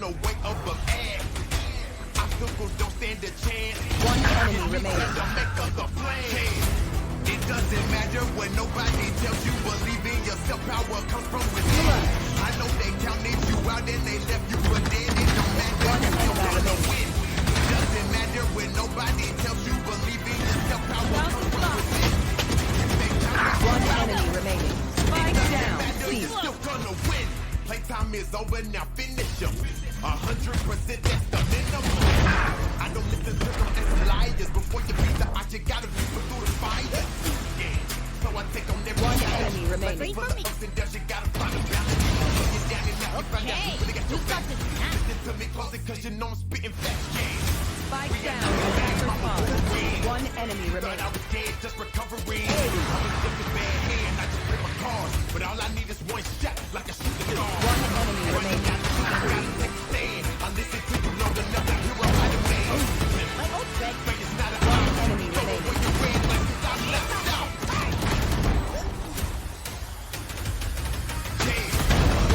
no way up of ass. Obstacles don't stand a chance. One enemy remaining. It doesn't matter what nobody tells you. Believe in yourself, power comes from within. I know they counted you out and they left you for dead. It don't matter, you still gonna win. It doesn't matter when nobody tells you. Believe in yourself, power comes from within. One enemy remaining. Spike down. You're still gonna win. Playtime is over, now finish them. 100%, that's the minimum. I don't listen to them as liars. Before you beat the odds, you gotta be put through the fire. Yeah, so I take on every One challenge. enemy remaining. For the ups and downs, you gotta find a balance. When you're down and out, you find out you really got your back. Listen to me closer, cause you know I'm spitting facts. Yeah. Spike down. After fall. One enemy Thought remaining. I was dead, just recovering. I was just a bad hand, I just play my cards. But all I need is one shot, like a shooting star. One enemy remaining. I gotta take a stand. I listen to you long enough to hear I'm right man. My ult red. But it's not a One enemy remaining. when you're red, like since I left out. Yeah.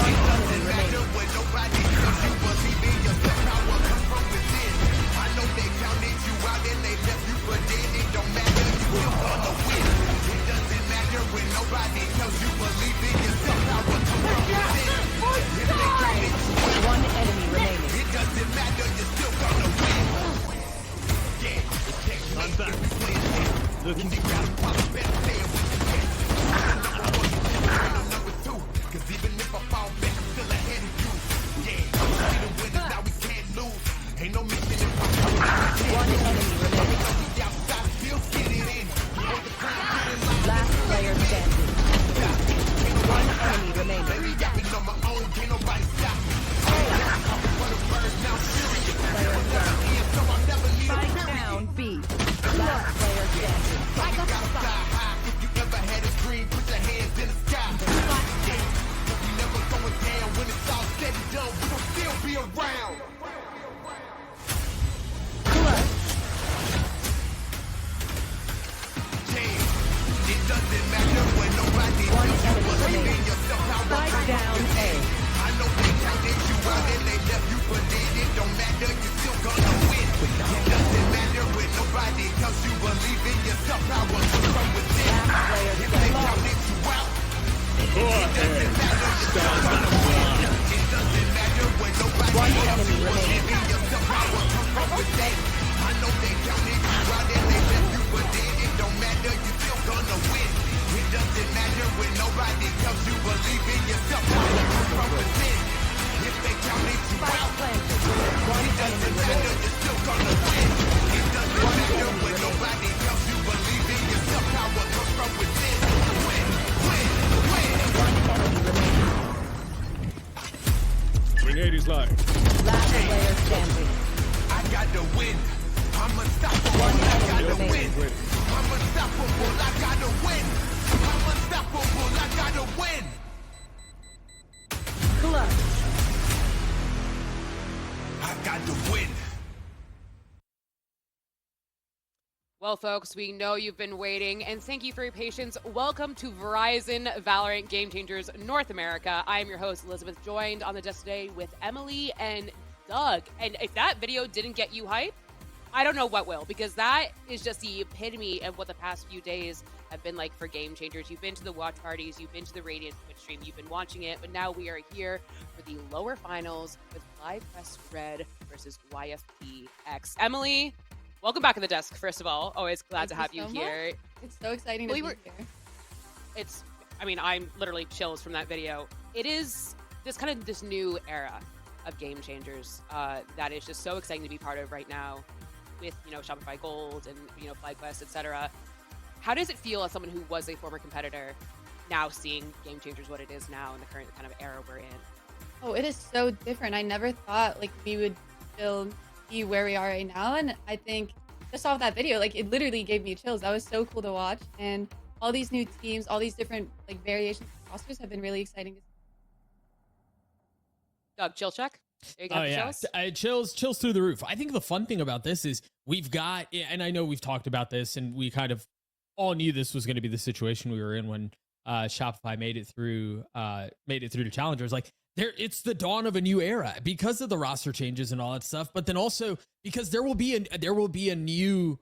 It doesn't matter what nobody tells you. Believe in yourself, power comes from within. I know they counted you out and they left you for dead. It don't matter, you still gonna win. It doesn't matter when nobody tells you. Believe in yourself, power comes from within. If they counted you out, One enemy remaining. it doesn't matter, you're still gonna win. Yeah, it's checkmate if you play it safe. Looking you gotta probably better stay with the test. I'm number two, cause even if I fall back, I'm still ahead of you. Yeah, I'm see the winners, now we can't lose. Ain't no mission if I'm One enemy remaining. the outside, still get it in. You want the crown, get in line. Last player standing. One enemy remaining. Baby, yapping on my own, can't nobody stop me. I'm for the birds, now I'm serious. Player down. So I'll never need a Spike period. down. B. Last player standing. You gotta fly high. If you ever had a dream, put your hands in the sky. Yeah. We never going down when it's all said and done. We gon' still be around. Yeah. It doesn't matter when nobody One tells you. enemy Believe in remaining. yourself, power Spike comes down. from A. within. I know they counted you out and they left you for dead. It don't matter, you still gonna win. It doesn't matter when nobody tells you. Believe in yourself, power comes from within. Last player If they standing. counted you out, it doesn't matter, you're still gonna win. It doesn't matter when nobody One tells enemy you. remaining. Believe in yourself, power comes from within. I know they counted you out and they left you for dead. It don't matter, you still gonna win. It doesn't matter when nobody tells you. Believe in yourself, power comes from within. If they counted you Spike out, planted. One it enemy doesn't remaining. matter, you're still gonna win. It doesn't matter when nobody tells you. Believe in yourself, power comes from within. Win, win, win. One enemy remaining. Grenade is live. Last player standing. I got to win. I'm unstoppable. One I got enemy to win. remaining. I'm unstoppable. I got to win. I'm unstoppable. I got to win. Clutch. I got to win. Well, folks, we know you've been waiting, and thank you for your patience. Welcome to Verizon Valorant Game Changers North America. I am your host, Elizabeth, joined on the desk today with Emily and Doug. And if that video didn't get you hype, I don't know what will, because that is just the epitome of what the past few days have been like for Game Changers. You've been to the watch parties, you've been to the Radiant Twitch stream, you've been watching it, but now we are here for the lower finals with FLYR Red versus YFPX. Emily, welcome back to the desk, first of all. Always glad to have you so here. It's so exciting to be here. I'm literally chills from that video. It is this new era of Game Changers that is just so exciting to be part of right now with, Shopify Gold and, FlyQuest, etc. How does it feel as someone who was a former competitor now seeing Game Changers what it is now in the current kind of era we're in? Oh, it is so different. I never thought we would still be where we are right now. And I think just off that video, it literally gave me chills. That was so cool to watch. And all these new teams, all these different variations of rosters have been really exciting to see. Doug, chill check. There you go. Oh yeah, chills through the roof. I think the fun thing about this is we've got, and I know we've talked about this, and we kind of all knew this was going to be the situation we were in when Shopify made it through to challengers. it's the dawn of a new era because of the roster changes and all that stuff, but then also because there will be a new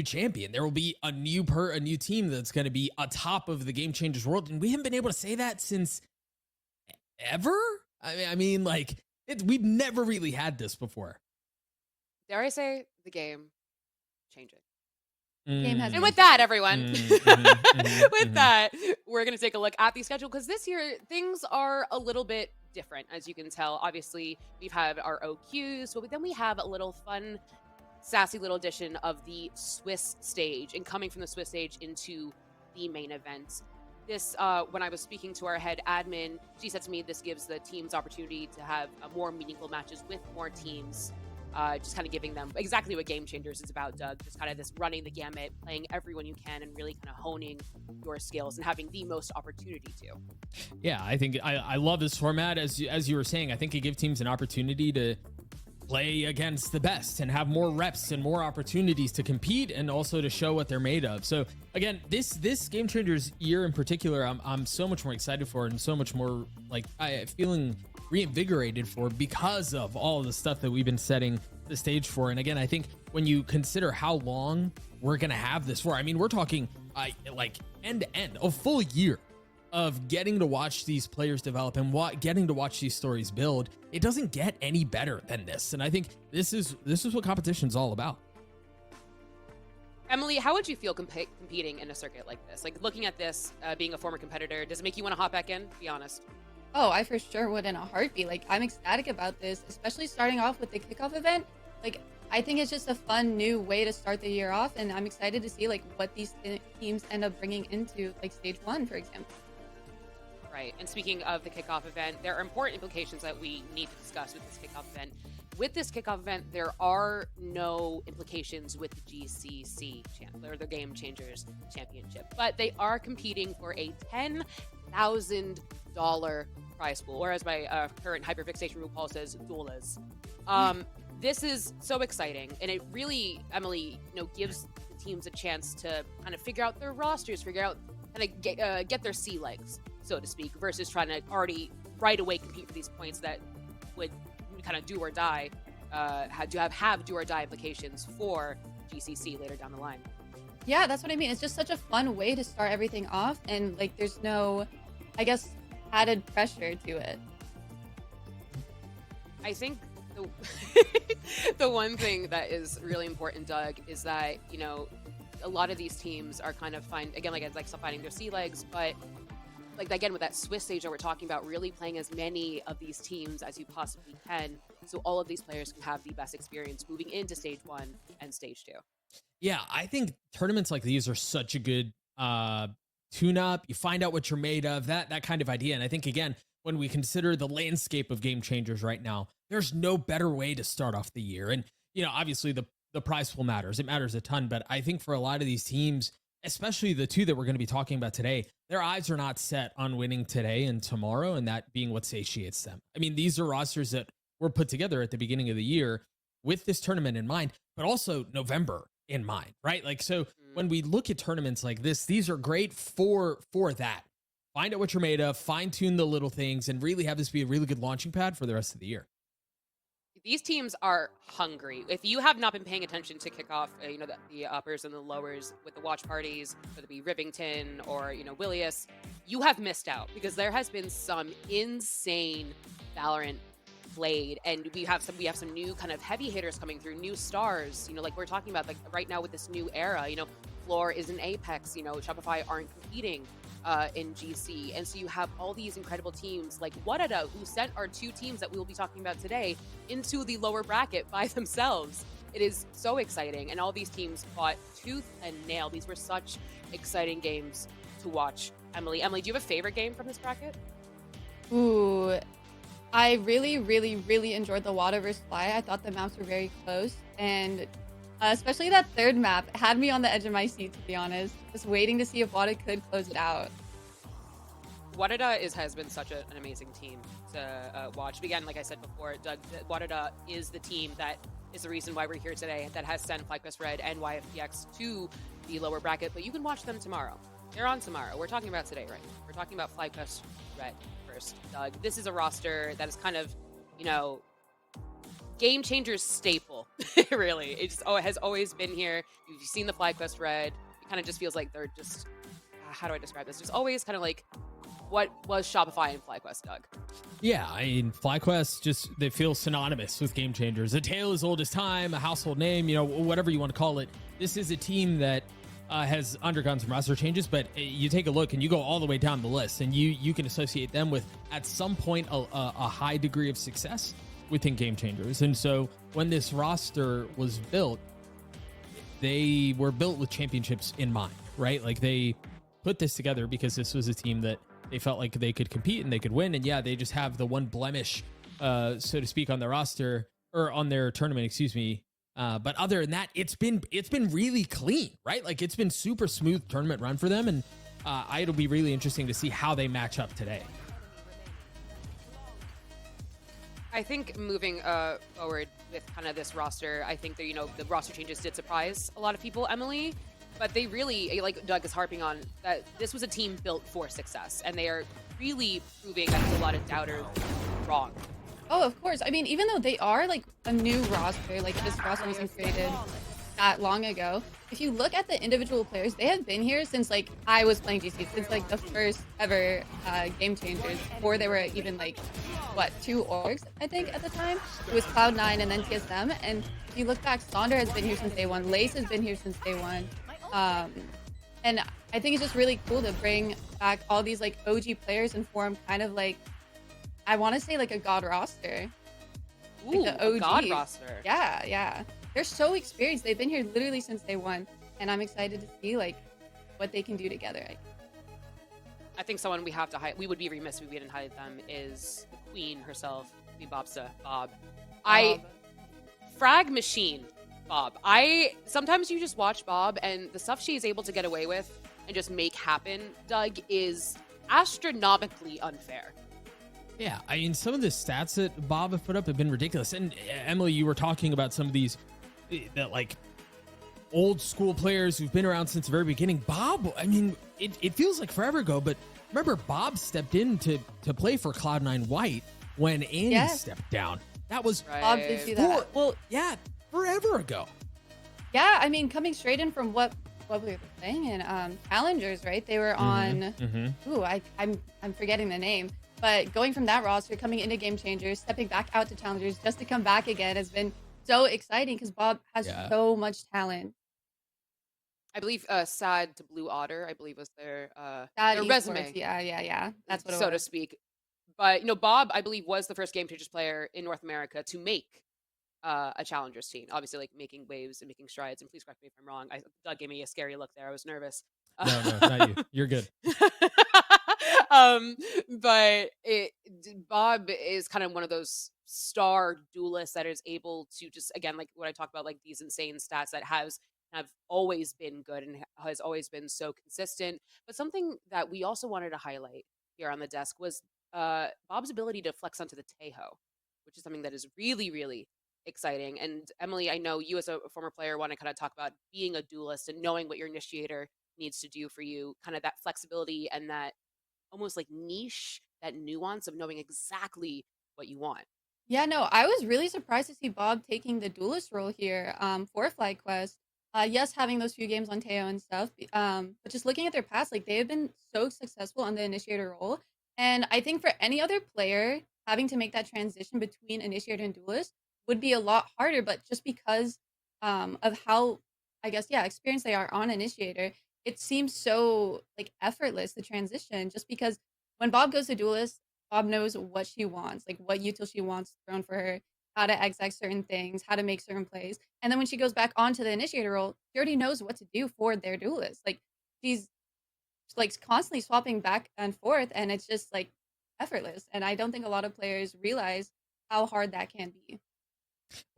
champion. There will be a new team that's going to be atop of the Game Changers world, and we haven't been able to say that since ever. We've never really had this before. Dare I say the game changing? Game has And with that, everyone, with that, we're going to take a look at the schedule because this year things are a little bit different, as you can tell. Obviously, we've had our OQs, but then we have a little fun, sassy little edition of the Swiss stage, and coming from the Swiss stage into the main event. This, when I was speaking to our head admin, she said to me, this gives the teams opportunity to have more meaningful matches with more teams. Just kind of giving them exactly what Game Changers is about, Doug. Just kind of this running the gamut, playing everyone you can, and really kind of honing your skills and having the most opportunity to. Yeah, I think I love this format. As you were saying, I think it gives teams an opportunity to play against the best and have more reps and more opportunities to compete and also to show what they're made of. So again, this Game Changers year in particular, I'm so much more excited for it and so much more feeling reinvigorated for because of all of the stuff that we've been setting the stage for. And again, I think when you consider how long we're going to have this for, I mean, we're talking end to end, a full year of getting to watch these players develop and getting to watch these stories build. It doesn't get any better than this. And I think this is what competition's all about. Emily, how would you feel competing in a circuit like this? Like, looking at this, being a former competitor, does it make you want to hop back in? Be honest. Oh, I for sure would in a heartbeat. Like, I'm ecstatic about this, especially starting off with the kickoff event. Like, I think it's just a fun new way to start the year off, and I'm excited to see like what these teams end up bringing into like stage 1, for example. Right. And speaking of the kickoff event, there are important implications that we need to discuss with this kickoff event. With this kickoff event, there are no implications with the GCC or the Game Changers Championship, but they are competing for a $10,000 prize pool, or as my current hyperfixation RuPaul says, dollars. This is so exciting, and it really, Emily, gives the teams a chance to kind of figure out their rosters, figure out kind of get their sea legs, so to speak, versus trying to already right away compete for these points that would kind of do or die, have do or die implications for GCC later down the line. Yeah, that's what I mean. It's just such a fun way to start everything off, and like there's no, I guess, added pressure to it. I think the one thing that is really important, Doug, is that a lot of these teams are kind of finding their sea legs, but again with that Swiss stage that we're talking about, really playing as many of these teams as you possibly can, so all of these players can have the best experience moving into stage 1 and stage 2. Yeah, I think tournaments like these are such a good tune-up. You find out what you're made of, that kind of idea. And I think, again, when we consider the landscape of Game Changers right now, there's no better way to start off the year. And, obviously the prize pool matters. It matters a ton. But I think for a lot of these teams, especially the two that we're going to be talking about today, their eyes are not set on winning today and tomorrow, and that being what satiates them. I mean, these are rosters that were put together at the beginning of the year with this tournament in mind, but also November in mind, right? So when we look at tournaments like this, these are great for that. Find out what you're made of, fine tune the little things, and really have this be a really good launching pad for the rest of the year. These teams are hungry. If you have not been paying attention to Kickoff, the uppers and the lowers with the watch parties, whether it be Rivington or, Willius, you have missed out, because there has been some insane Valorant played, and we have some new kind of heavy hitters coming through, new stars, like we're talking about, like right now with this new era, FLYR is in Apex, Shopify aren't competing in GC, and so you have all these incredible teams like Warada, who sent our 2 teams that we will be talking about today into the lower bracket by themselves. It is so exciting, and all these teams fought tooth and nail. These were such exciting games to watch. Emily, do you have a favorite game from this bracket? Ooh, I really, really, really enjoyed the Water vs. Fly. I thought the maps were very close, and especially that third map had me on the edge of my seat, to be honest. Just waiting to see if Wada could close it out. Warada has been such an amazing team to watch. Again, like I said before, Doug, Warada is the team that is the reason why we're here today, that has sent FLYR Red and YFPX to the lower bracket, but you can watch them tomorrow. They're on tomorrow. We're talking about today, right? We're talking about FLYR Red first, Doug. This is a roster that is kind of, you know, Game Changers staple, really. It just has always been here. You've seen the FlyQuest red. It kind of just feels like they're just, how do I describe this? Just always kind of like what was Shopify and FlyQuest, Doug. Yeah, I mean, FlyQuest just, they feel synonymous with Game Changers. A tale as old as time, a household name, you know, whatever you want to call it. This is a team that has undergone some roster changes, but you take a look and you go all the way down the list and you can associate them with, at some point, a high degree of success within Game Changers. And so when this roster was built, they were built with championships in mind, right? Like they put this together because this was a team that they felt like they could compete and they could win. And yeah, they just have the one blemish, so to speak, on their roster or on their tournament, excuse me. But other than that, it's been really clean, right? Like it's been super smooth tournament run for them. And it'll be really interesting to see how they match up today. I think moving forward with kind of this roster, I think that, you know, the roster changes did surprise a lot of people, Emily, but they really, like Doug is harping on, that this was a team built for success, and they are really proving, I think, a lot of doubters wrong. Oh, of course. I mean, even though they are like a new roster, like this roster wasn't created that long ago. If you look at the individual players, they have been here since like I was playing GC, since like the first ever Game Changers, before there were even like, what, 2 orgs, I think, at the time. It was Cloud9 and then TSM. And if you look back, Sonder has been here since day one. Lace has been here since day one. And I think it's just really cool to bring back all these like OG players and form kind of like, I want to say like a god roster. Ooh, like the OG. A god roster. Yeah, yeah. They're so experienced. They've been here literally since day one. And I'm excited to see like what they can do together. I think someone we have to highlight, we would be remiss if we didn't highlight them, is the queen herself, the Bob. Frag machine, Bob. Sometimes you just watch Bob and the stuff she is able to get away with and just make happen, Doug, is astronomically unfair. Yeah, I mean, some of the stats that Bob have put up have been ridiculous. And Emily, you were talking about some of these that like old school players who've been around since the very beginning. Bob, I mean, it feels like forever ago, but remember Bob stepped in to play for Cloud9 White when Annie stepped down. That was Bob did do that. Well, yeah, forever ago. Yeah, I mean, coming straight in from what we were playing in Challengers, right? They were on. Ooh, I'm forgetting the name. But going from that roster, coming into Game Changers, stepping back out to Challengers, just to come back again has been so exciting because Bob has so much talent. I believe Sad to Blue Otter, I believe was their resume. Yeah. That's what it was. So to speak. But, you know, Bob, I believe, was the first Game Changers player in North America to make a Challengers team. Obviously, like, making waves and making strides. And please correct me if I'm wrong. Doug gave me a scary look there. I was nervous. No, not you. You're good. But Bob is kind of one of those star duelists that is able to just, again, like what I talked about, like these insane stats that have always been good and has always been so consistent. But something that we also wanted to highlight here on the desk was Bob's ability to flex onto the Tejo, which is something that is really, really exciting. And Emily, I know you as a former player want to kind of talk about being a duelist and knowing what your initiator needs to do for you, kind of that flexibility and that almost like niche, that nuance of knowing exactly what you want. Yeah, no, I was really surprised to see Bob taking the duelist role here for FlyQuest. Yes, having those few games on Teo and stuff, but just looking at their past, like they have been so successful on the initiator role. And I think for any other player, having to make that transition between initiator and duelist would be a lot harder. But just because of how, I guess, experienced they are on initiator, it seems so like effortless, the transition, just because when Bob goes to duelist, Bob knows what she wants, like what util she wants thrown for her, how to exec certain things, how to make certain plays. And then when she goes back onto the initiator role, she already knows what to do for their duelist. Like she's like constantly swapping back and forth, and it's just like effortless. And I don't think a lot of players realize how hard that can be.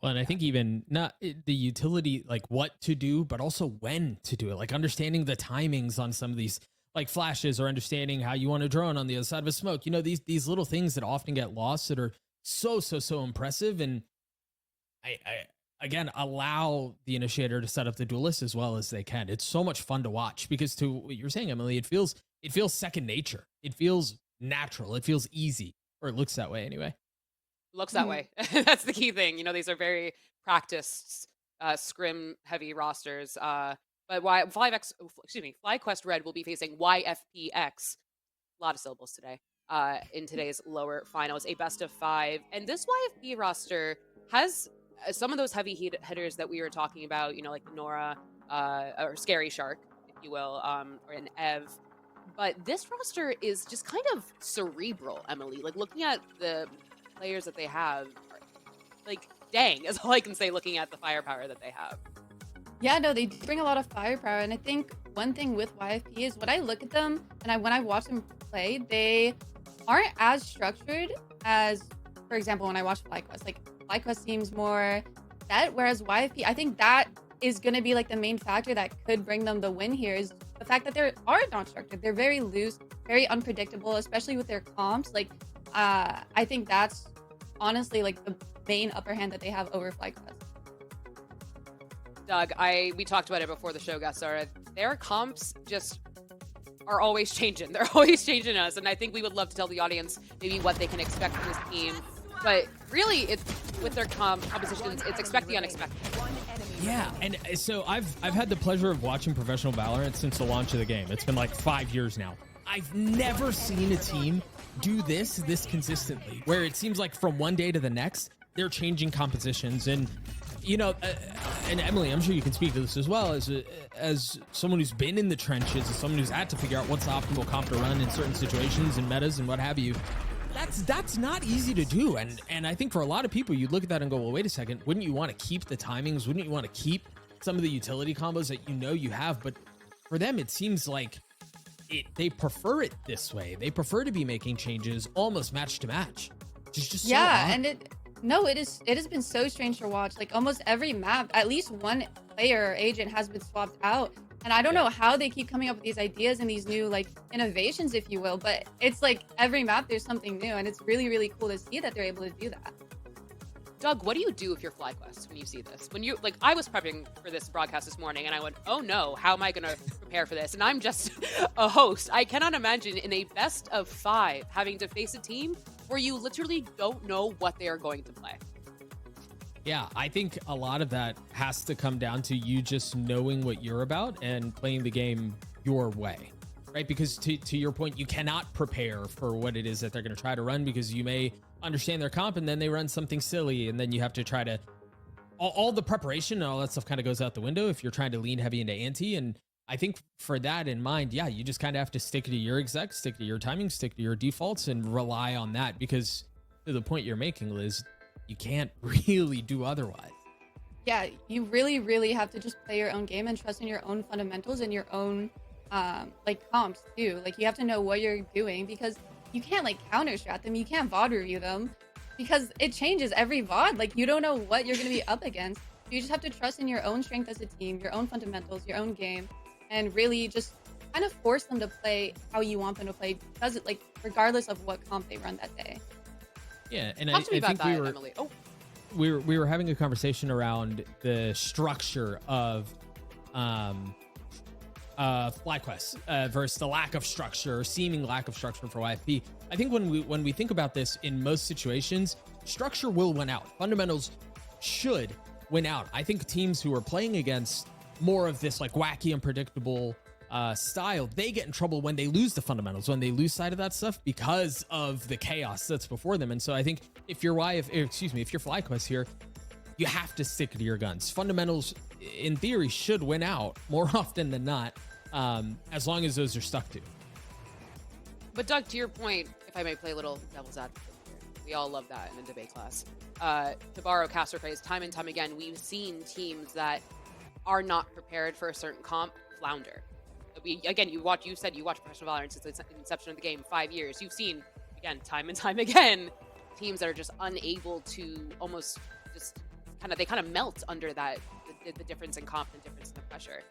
Well, and I think even not the utility, like what to do, but also when to do it, like understanding the timings on some of these like flashes or understanding how you want to drone on the other side of a smoke, you know, these little things that often get lost that are so impressive. And I again, allow the initiator to set up the duelist as well as they can. It's so much fun to watch because to what you're saying, Emily, it feels second nature. It feels natural. It feels easy, or it looks that way anyway. Looks that Mhm. way. That's the key thing. These are very practiced, scrim heavy rosters. But FlyQuest Red will be facing YFPX. A lot of syllables today. In today's lower finals, a best of 5, and this YFP roster has some of those heavy hitters that we were talking about. Like Nora, or Scary Shark, if you will, or an Ev. But this roster is just kind of cerebral, Emily. Like, looking at the players that they have, like, dang, is all I can say looking at the firepower that they have. Yeah, no, they do bring a lot of firepower, and I think one thing with YFP is when I look at them and when I watch them play, they aren't as structured as, for example, when I watch FlyQuest. Like, FlyQuest seems more set, whereas YFP, I think that is going to be like the main factor that could bring them the win here, is the fact that they are not structured. They're very loose, very unpredictable, especially with their comps. Like, I think that's honestly like the main upper hand that they have over FlyQuest. Doug, we talked about it before the show got started. Their comps just are always changing. They're always changing us, and I think we would love to tell the audience maybe what they can expect from this team. But really, it's with their compositions, it's expect the unexpected. Yeah, and so I've had the pleasure of watching professional Valorant since the launch of the game. It's been like 5 years now. I've never seen a team do this consistently, where it seems like from one day to the next, they're changing compositions. And and Emily, I'm sure you can speak to this as well, as someone who's been in the trenches, as someone who's had to figure out what's the optimal comp to run in certain situations and metas and what have you. That's not easy to do. And I think for a lot of people, you'd look at that and go, well, wait a second, wouldn't you want to keep the timings? Wouldn't you want to keep some of the utility combos that you have? But for them, it seems like they prefer it this way. They prefer to be making changes almost match to match. Just Yeah, so and it has been so strange to watch. Like, almost every map, at least one player or agent has been swapped out. And I don't know how they keep coming up with these ideas and these new, like, innovations, if you will, but it's like every map there's something new, and it's really, really cool to see that they're able to do that. Doug, what do you do if you're FlyQuest when you see this? When you, like, I was prepping for this broadcast this morning, and I went, oh no, how am I going to prepare for this? And I'm just a host. I cannot imagine in a best of 5 having to face a team where you literally don't know what they are going to play. Yeah, I think a lot of that has to come down to you just knowing what you're about and playing the game your way, right? Because to your point, you cannot prepare for what it is that they're going to try to run, because you may understand their comp and then they run something silly, and then you have to try to all the preparation and all that stuff kind of goes out the window if you're trying to lean heavy into ante. And I think for that in mind, yeah, you just kind of have to stick to your execs, stick to your timing, stick to your defaults, and rely on that, because to the point you're making, Liz, you can't really do otherwise. Yeah, you really, really have to just play your own game and trust in your own fundamentals and your own like comps too. Like, you have to know what you're doing, because you can't like counter strat them. You can't VOD review them, because it changes every VOD. Like, you don't know what you're going to be up against. You just have to trust in your own strength as a team, your own fundamentals, your own game, and really just kind of force them to play how you want them to play, because it, like, regardless of what comp they run that day. Yeah, and Talk to me I about think that, Emily. Oh, we were having a conversation around the structure of FlyQuest versus the lack of structure, or seeming lack of structure for YFP. I think when we think about this, in most situations, structure will win out. Fundamentals should win out. I think teams who are playing against more of this like wacky, unpredictable style, they get in trouble when they lose the fundamentals, when they lose sight of that stuff, because of the chaos that's before them. And so I think if you're FlyQuest here, you have to stick to your guns. Fundamentals, in theory, should win out more often than not, as long as those are stuck to. but Doug, to your point, if I may play a little devil's advocate here, we all love that in a debate class. To borrow caster phrase, time and time again, we've seen teams that are not prepared for a certain comp flounder. You said you watch professional Valorant since the inception of the game, 5 years. You've seen, again, time and time again, teams that are just unable to almost just they kind of melt under that, the difference in comp and difference in the pressure.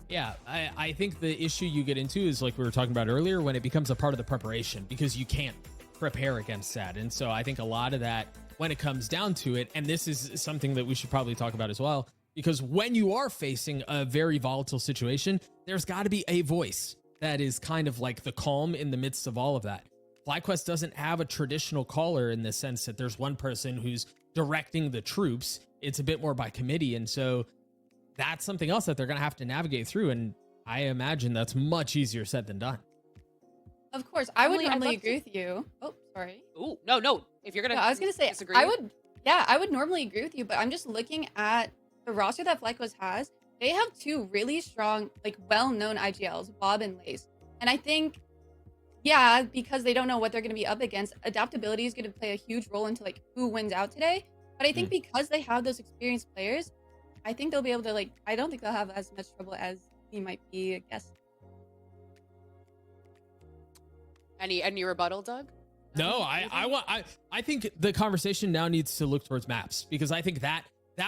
Yeah, I think the issue you get into is, like we were talking about earlier, when it becomes a part of the preparation, because you can't prepare against that. And so I think a lot of that, when it comes down to it, and this is something that we should probably talk about as well, because when you are facing a very volatile situation, there's got to be a voice that is kind of like the calm in the midst of all of that. FlyQuest doesn't have a traditional caller in the sense that there's one person who's directing the troops. It's a bit more by committee. And so that's something else that they're going to have to navigate through. And I imagine that's much easier said than done. Of course, I would Emily, I'd normally love agree with you. Oh, sorry. Ooh, no. If you're gonna, No, I was gonna say disagree, I would normally agree with you, but I'm just looking at the roster that FlyQuest has. They have two really strong, like well-known IGLs, Bob and Lace, and I think, yeah, because they don't know what they're gonna be up against, adaptability is gonna play a huge role into like who wins out today. But I think because they have those experienced players, I think they'll be able to like. I don't think they'll have as much trouble as he might be. I guess. Any rebuttal, Doug? No, I think the conversation now needs to look towards maps, because I think that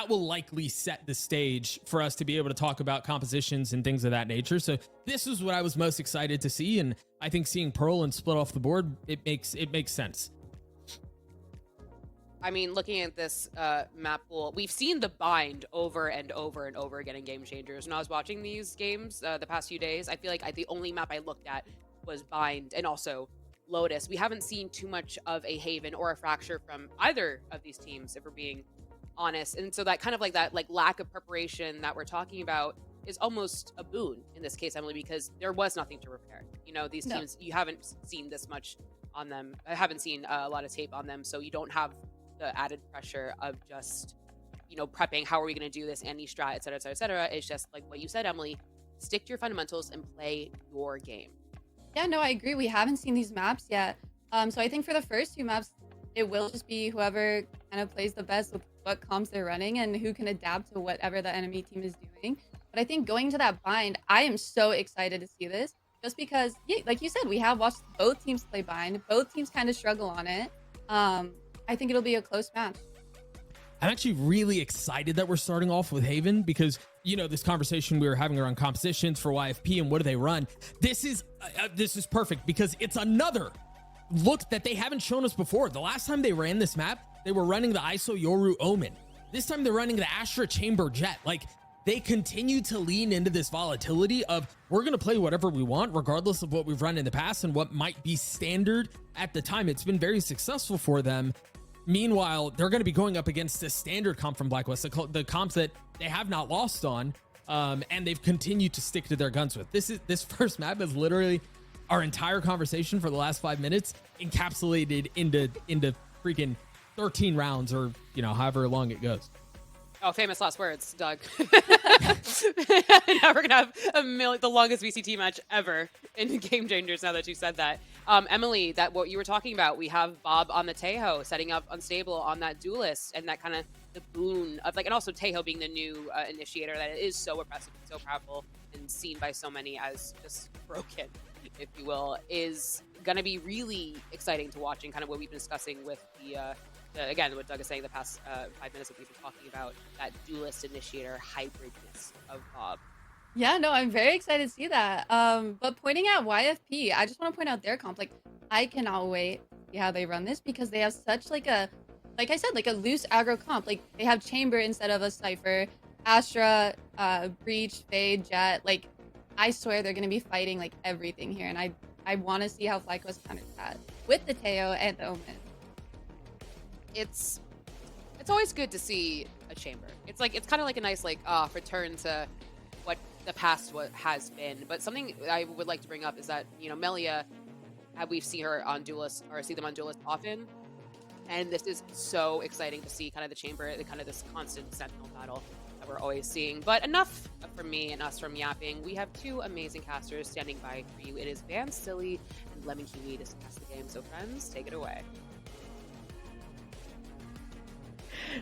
will likely set the stage for us to be able to talk about compositions and things of that nature. So this is what I was most excited to see, and I think seeing Pearl and Split off the board, it makes sense. I mean, looking at this map pool, we've seen the bind over and over and over again in Game Changers. When I was watching these games the past few days, I feel like the only map I looked at was bind and also Lotus. We haven't seen too much of a Haven or a Fracture from either of these teams, if we're being honest. And so that kind of like that lack of preparation that we're talking about is almost a boon in this case, Emily, because there was nothing to repair. You know, these teams, you haven't seen this much on them. I haven't seen a lot of tape on them, so you don't have the added pressure of just, you know, prepping. How are we going to do this? Anti-strat, et cetera, et cetera, et cetera. It's just like what you said, Emily. Stick to your fundamentals and play your game. Yeah, no, I agree. We haven't seen these maps yet. So I think for the first two maps, it will just be whoever kind of plays the best with what comps they're running and who can adapt to whatever the enemy team is doing. But I think going to that bind, I am so excited to see this, just because, yeah, like you said, we have watched both teams play bind. Both teams kind of struggle on it. I think it'll be a close match. I'm actually really excited that we're starting off with Haven, because, you know, this conversation we were having around compositions for YFP and what do they run. This is perfect, because it's another look that they haven't shown us before. The last time they ran this map, they were running the ISO Yoru Omen. This time they're running the Astra Chamber Jet. Like, they continue to lean into this volatility of, we're going to play whatever we want, regardless of what we've run in the past and what might be standard at the time. It's been very successful for them. Meanwhile, they're going to be going up against the standard comp from FlyQuest, the comps that they have not lost on, and they've continued to stick to their guns with. This first map is literally our entire conversation for the last 5 minutes encapsulated into freaking 13 rounds, or, you know, however long it goes. Oh, famous last words, Doug. Now we're gonna have the longest VCT match ever in Game Changers. Now that you said that, Emily, that what you were talking about, we have Bob on the Tejo setting up Unstable on that Duelist, and that kind of the boon of like, and also Tejo being the new initiator that is so oppressive and so powerful and seen by so many as just broken, if you will, is gonna be really exciting to watch, and kind of what we've been discussing with the. Again, what Doug is saying, the past 5 minutes that we've been talking about, that Duelist initiator hybridness of Bob. Yeah, no, I'm very excited to see that. But pointing at YFP, I just want to point out their comp. Like, I cannot wait to see how they run this, because they have such like I said, like a loose aggro comp. Like, they have Chamber instead of a Cypher, Astra, Breach, Fade, Jet. Like, I swear they're going to be fighting like everything here, and I want to see how FlyQuest counters that with the Teo and the Omen. It's always good to see a Chamber. It's kind of like a nice return to what the past has been. But something I would like to bring up is that, you know, Melia, we've seen her on Duelist, or see them on Duelist often, and this is so exciting to see kind of the Chamber, the kind of this constant sentinel battle that we're always seeing. But enough from me and us from yapping. We have two amazing casters standing by for you. It is Van Silly and Lemon Kiwi to cast the game. So friends, take it away.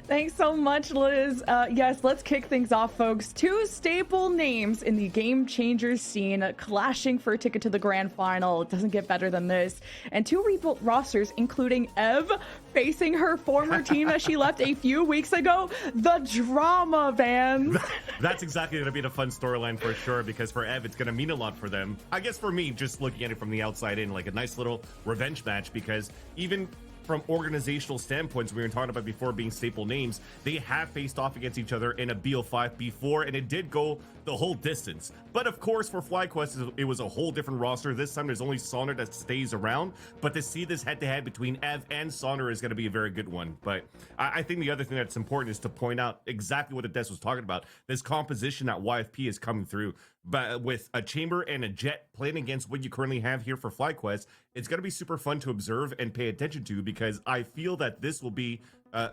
Thanks so much, Liz. Yes, let's kick things off, folks. Two staple names in the Game Changers scene clashing for a ticket to the grand final. It doesn't get better than this. And two rebuilt rosters, including Ev facing her former team that she left a few weeks ago. The drama, Van. That's exactly going to be the fun storyline for sure, because for Ev, it's going to mean a lot for them. I guess for me, just looking at it from the outside in, like a nice little revenge match, because even from organizational standpoints, we were talking about before being staple names, they have faced off against each other in a BO5 before, and it did go the whole distance. But of course, for FlyQuest, it was a whole different roster. This time, there's only Sonder that stays around. But to see this head-to-head between Ev and Sonder is going to be a very good one. But I think the other thing that's important is to point out exactly what the Des was talking about. This composition that YFP is coming through. But with a Chamber and a Jet playing against what you currently have here for FlyQuest, it's going to be super fun to observe and pay attention to, because I feel that this will be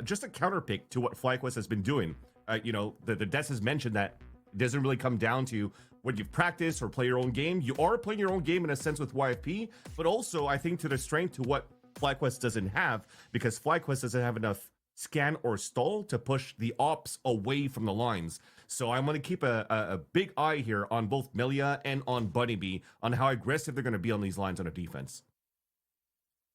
just a counterpick to what FlyQuest has been doing. You know, the Des has mentioned that it doesn't really come down to what you've practiced or play your own game. You are playing your own game in a sense with YFP, but also I think to the strength to what FlyQuest doesn't have, because FlyQuest doesn't have enough scan or stall to push the ops away from the lines. So I'm going to keep a big eye here on both Melia and on Bunnybee on how aggressive they're going to be on these lines on a defense.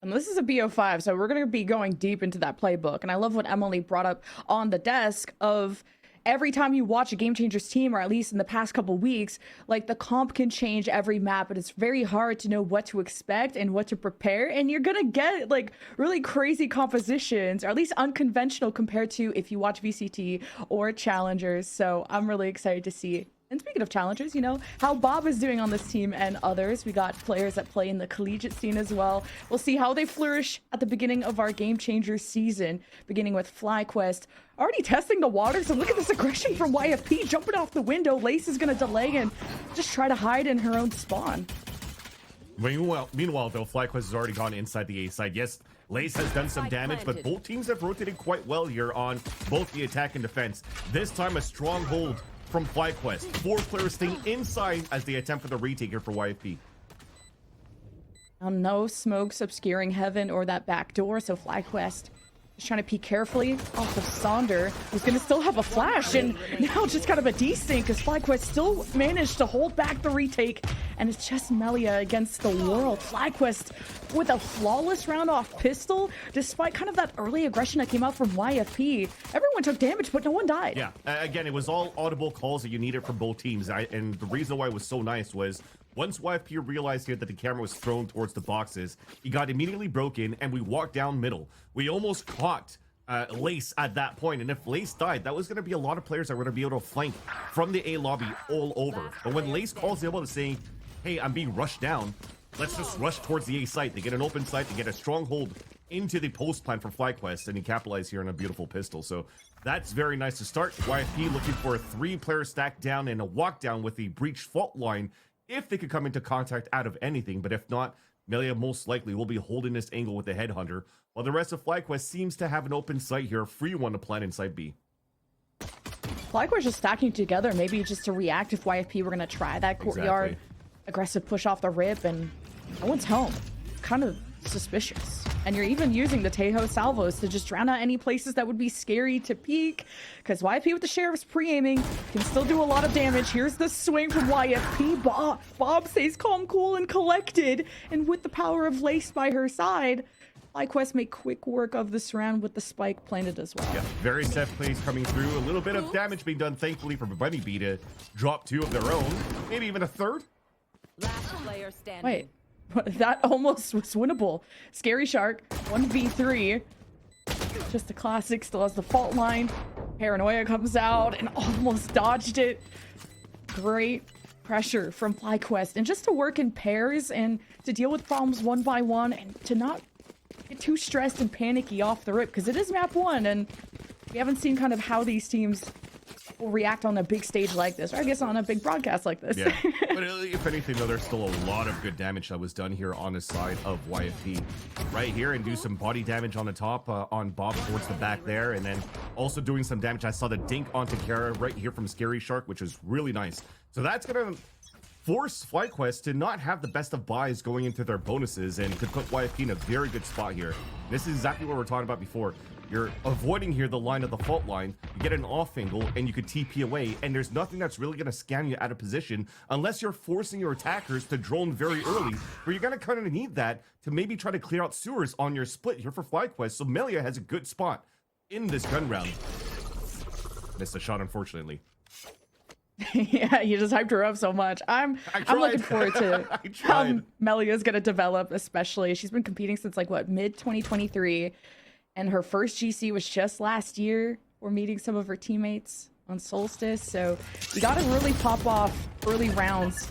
And this is a BO5, so we're going to be going deep into that playbook. And I love what Emily brought up on the desk of every time you watch a Game Changers team, or at least in the past couple weeks, like the comp can change every map, but it's very hard to know what to expect and what to prepare. And you're going to get like really crazy compositions, or at least unconventional compared to if you watch VCT or Challengers. So I'm really excited to see. And speaking of Challengers, you know, how Bob is doing on this team and others. We got players that play in the collegiate scene as well. We'll see how they flourish at the beginning of our Game Changers season, beginning with FlyQuest. Already testing the waters, and look at this aggression from YFP, jumping off the window. Lace is going to delay and just try to hide in her own spawn. Meanwhile, though, FlyQuest has already gone inside the A side. Yes, Lace has done some damage, but both teams have rotated quite well here on both the attack and defense. This time, a stronghold from FlyQuest. 4 players staying inside as they attempt for the retake here for YFP. No smokes obscuring heaven or that back door, so FlyQuest just trying to peek carefully off of Sonder, who's going to still have a flash, and now just kind of a desync because FlyQuest still managed to hold back the retake, and it's just Melia against the world. FlyQuest with a flawless round off pistol, despite kind of that early aggression that came out from YFP. Everyone took damage, but no one died. Yeah, again, it was all audible calls that you needed from both teams, and the reason why it was so nice was once YFP realized here that the camera was thrown towards the boxes, he got immediately broken, and we walked down middle. We almost caught Lace at that point, and if Lace died, that was going to be a lot of players that were going to be able to flank from the A lobby all over. But when Lace calls able to say, hey, I'm being rushed down, let's just rush towards the A site. They get an open site, they get a stronghold into the post plan for FlyQuest, and he capitalized here on a beautiful pistol. So that's very nice to start. YFP looking for a 3-player stack down and a walk down with the breached fault line if they could come into contact out of anything, but if not, Melia most likely will be holding this angle with the Headhunter, while the rest of FlyQuest seems to have an open site here, a free one to plant inside B. FlyQuest just stacking together, maybe just to react if YFP were going to try that courtyard. Exactly. Aggressive push off the rip, and no one's home. Kind of suspicious. And you're even using the Tejo salvos to just drown out any places that would be scary to peek, because YFP with the Sheriff's pre-aiming can still do a lot of damage. Here's the swing from YFP. Bob stays calm, cool, and collected, and with the power of Lace by her side, FlyQuest make quick work of this round with the spike planted as well. Yeah, very safe plays coming through. A little bit of damage being done, thankfully, for Bunnybee to drop 2 of their own, maybe even a 3rd. Last player standing. Wait. That almost was winnable. Scary Shark, 1v3. Just a classic, still has the fault line. Paranoia comes out and almost dodged it. Great pressure from FlyQuest. And just to work in pairs and to deal with problems one by one and to not get too stressed and panicky off the rip, because it is map 1 and we haven't seen kind of how these teams will react on a big stage like this, or I guess on a big broadcast like this. Yeah, but if anything though, there's still a lot of good damage that was done here on the side of YFP right here, and do some body damage on the top on Bob towards the back there, and then also doing some damage. I saw the dink onto Kara right here from Scary Shark, which was really nice. So that's gonna force FlyQuest to not have the best of buys going into their bonuses, and could put YFP in a very good spot here. This is exactly what we were talking about before. You're avoiding here the line of the fault line, you get an off angle, and you could TP away, and there's nothing that's really going to scan you out of position unless you're forcing your attackers to drone very early, where you're going to kind of need that to maybe try to clear out sewers on your split here for FlyQuest. So Melia has a good spot in this gun round. Missed a shot, unfortunately. Yeah, you just hyped her up so much. I'm looking forward to I how tried. Melia's gonna develop, especially. She's been competing since like what, mid 2023, and her first GC was just last year. We're meeting some of her teammates on Solstice, so you gotta really pop off early rounds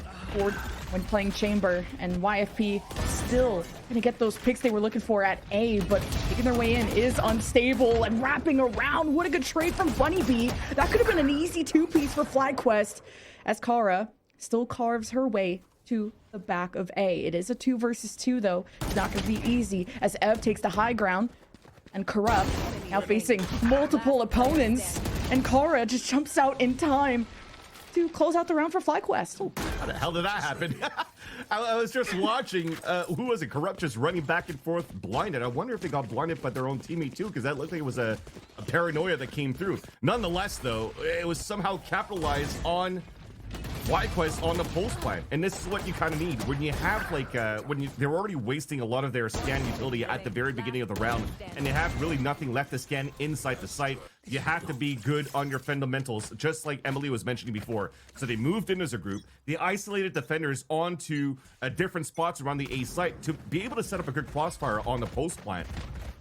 when playing Chamber, and YFP still gonna get those picks they were looking for at A, but making their way in is unstable and wrapping around. What a good trade from Bunny B. That could have been an easy two-piece for FlyQuest, as Kara still carves her way to the back of A. It is a 2 versus 2 though. It's not gonna be easy as Ev takes the high ground, and Corrupt now facing multiple opponents, and Kara just jumps out in time to close out the round for FlyQuest. How the hell did that happen? I was just watching, who was it? Corrupt just running back and forth blinded. I wonder if they got blinded by their own teammate too, because that looked like it was a paranoia that came through. Nonetheless, though, it was somehow capitalized on FlyQuest on the post plan, and this is what you kind of need when you have like they're already wasting a lot of their scan utility at the very beginning of the round, and they have really nothing left to scan inside the site. You have to be good on your fundamentals, just like Emily was mentioning before. So they moved in as a group. They isolated defenders onto different spots around the A site to be able to set up a good crossfire on the post plant.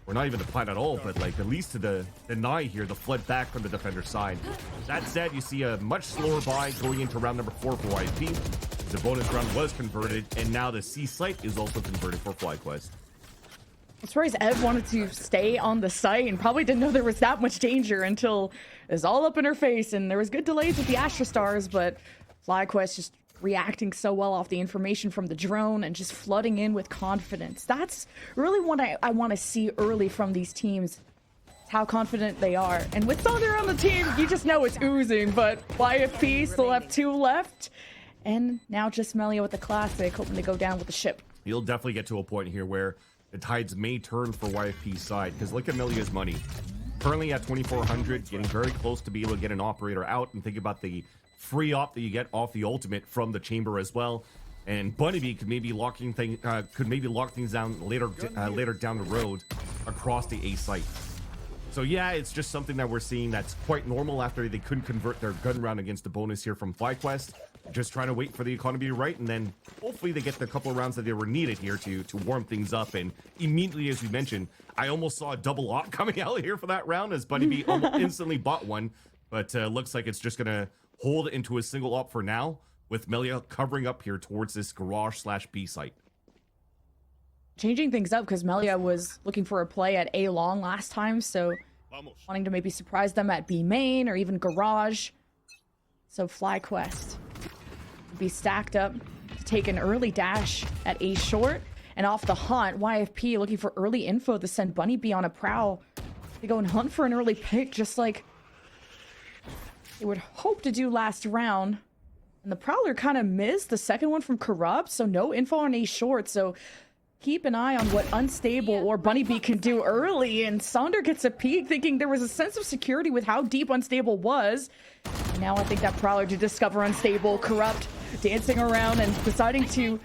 Or not even the plant at all, but like at least to deny here the flood back from the defender side. That said, you see a much slower buy going into round number 4 for YP. The bonus round was converted, and now the C site is also converted for FlyQuest. I'm surprised Ev wanted to stay on the site and probably didn't know there was that much danger until it was all up in her face, and there was good delays with the Astra Stars, but FlyQuest just reacting so well off the information from the drone and just flooding in with confidence. That's really what I want to see early from these teams. How confident they are. And with Thunder on the team, you just know it's oozing, but YFP still have 2 left. And now just Melia with the classic, hoping to go down with the ship. You'll definitely get to a point here where the tides may turn for YFP's side, because look at Melia's money. Currently at 2,400, getting very close to be able to get an operator out, and think about the free op that you get off the ultimate from the chamber as well. And Bunnybee could maybe lock things down later down the road across the A site. So yeah, it's just something that we're seeing that's quite normal after they couldn't convert their gun round against the bonus here from FlyQuest. Just trying to wait for the economy to right, and then hopefully they get the couple of rounds that they were needed here to warm things up. And immediately, as we mentioned, I almost saw a double op coming out here for that round as Bunnybee almost instantly bought one, but looks like it's just gonna hold into a single op for now, with Melia covering up here towards this garage/B site. Changing things up because Melia was looking for a play at A long last time, so wanting to maybe surprise them at B main or even garage. So FlyQuest would be stacked up to take an early dash at A short, and off the hunt, YFP looking for early info to send Bunnybee on a prowl. They go and hunt for an early pick, just like they would hope to do last round. And the Prowler kind of missed the second one from Corrupt, so no info on A short. So keep an eye on what Unstable or Bunnybee can do early. And Sonder gets a peek, thinking there was a sense of security with how deep Unstable was. And now I think that Prowler did discover Unstable. Corrupt dancing around and deciding to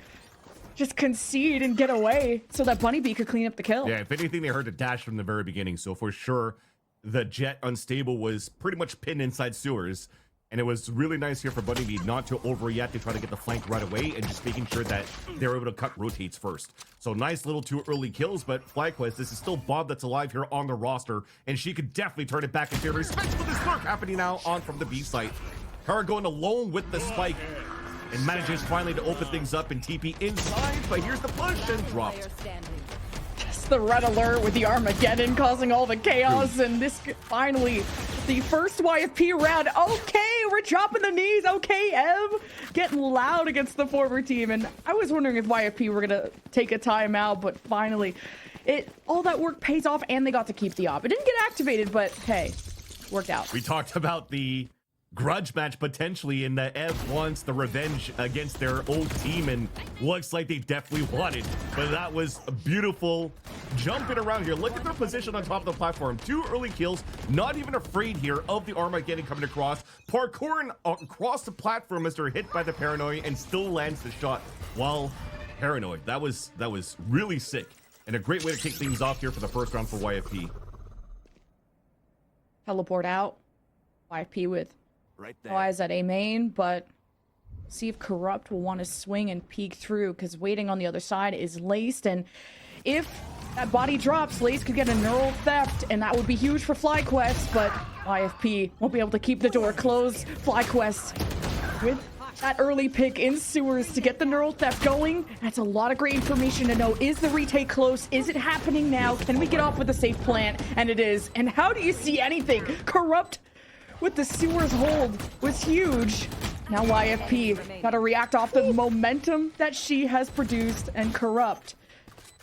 just concede and get away so that Bunnybee could clean up the kill. Yeah, if anything, they heard a dash from the very beginning. So for sure, the Jet Unstable was pretty much pinned inside sewers. And it was really nice here for Bunnybee not to overreact to try to get the flank right away, and just making sure that they were able to cut rotates first. So nice little 2 early kills, but FlyQuest, this is still Bob that's alive here on the roster, and she could definitely turn it back in favor, especially with this work happening now on from the B site. Kara going alone with the spike, and manages finally to open things up and TP inside, but here's the push and dropped. Just the red alert with the Armageddon causing all the chaos, and this finally the first YFP round. Okay, we're dropping the knees. Okay, Ev getting loud against the former team, and I was wondering if YFP were gonna take a timeout, but finally all that work pays off, and they got to keep the op. It didn't get activated, but hey, worked out. We talked about the grudge match potentially, and the Ev wants the revenge against their old team, and looks like they definitely want it. But that was a beautiful jumping around here. Look at their position on top of the platform. 2 early kills, not even afraid here of the Armageddon coming across. Parkouring across the platform as they're hit by the Paranoid, and still lands the shot while Paranoid. That was really sick, and a great way to kick things off here for the first round for YFP. Teleport out. YFP with right Why is that a main? But see if Corrupt will want to swing and peek through, because waiting on the other side is Laced, and if that body drops, Lace could get a neural theft, and that would be huge for FlyQuest, but YFP won't be able to keep the door closed. FlyQuest with that early pick in sewers to get the neural theft going. That's a lot of great information to know. Is the retake close? Is it happening now? Can we get off with a safe plant? And it is. And how do you see anything? Corrupt with the sewers hold was huge. Now YFP got to react off the momentum that she has produced, and Corrupt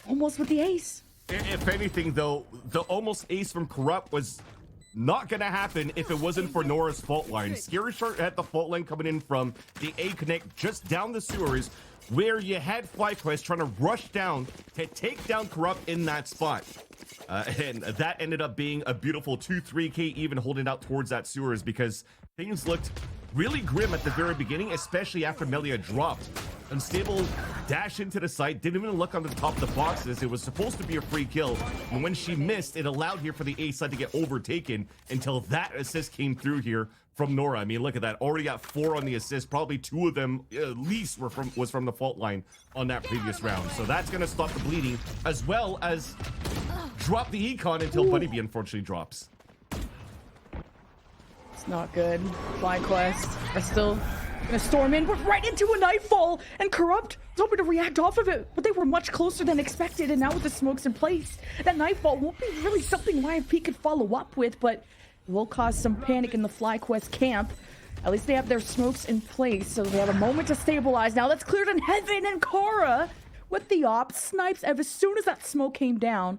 almost with the ace. If anything, though, the almost ace from Corrupt was not gonna happen if it wasn't for Nora's fault line. Scary Shark had the fault line coming in from the A connect just down the sewers, where you had FlyQuest trying to rush down to take down Corrupt in that spot. And that ended up being a beautiful 2-3K even holding out towards that sewers, because things looked really grim at the very beginning, especially after Melia dropped. Unstable dashed into the site, didn't even look on the top of the boxes. It was supposed to be a free kill, and when she missed, it allowed here for the A side to get overtaken until that assist came through here from Nora. I mean, look at that, already got 4 on the assist. Probably 2 of them at least was from the fault line on that previous round. So that's gonna stop the bleeding, as well as drop the econ until Bunny B unfortunately drops. It's not good. FlyQuest are still gonna storm in, but right into a nightfall, and Corrupt is hoping to react off of it, but they were much closer than expected, and now with the smokes in place, that nightfall won't be really something YFP could follow up with, but it will cause some panic in the FlyQuest camp. At least they have their smokes in place, so they have a moment to stabilize. Now that's cleared in heaven, and Kara with the op snipes Ev as soon as that smoke came down.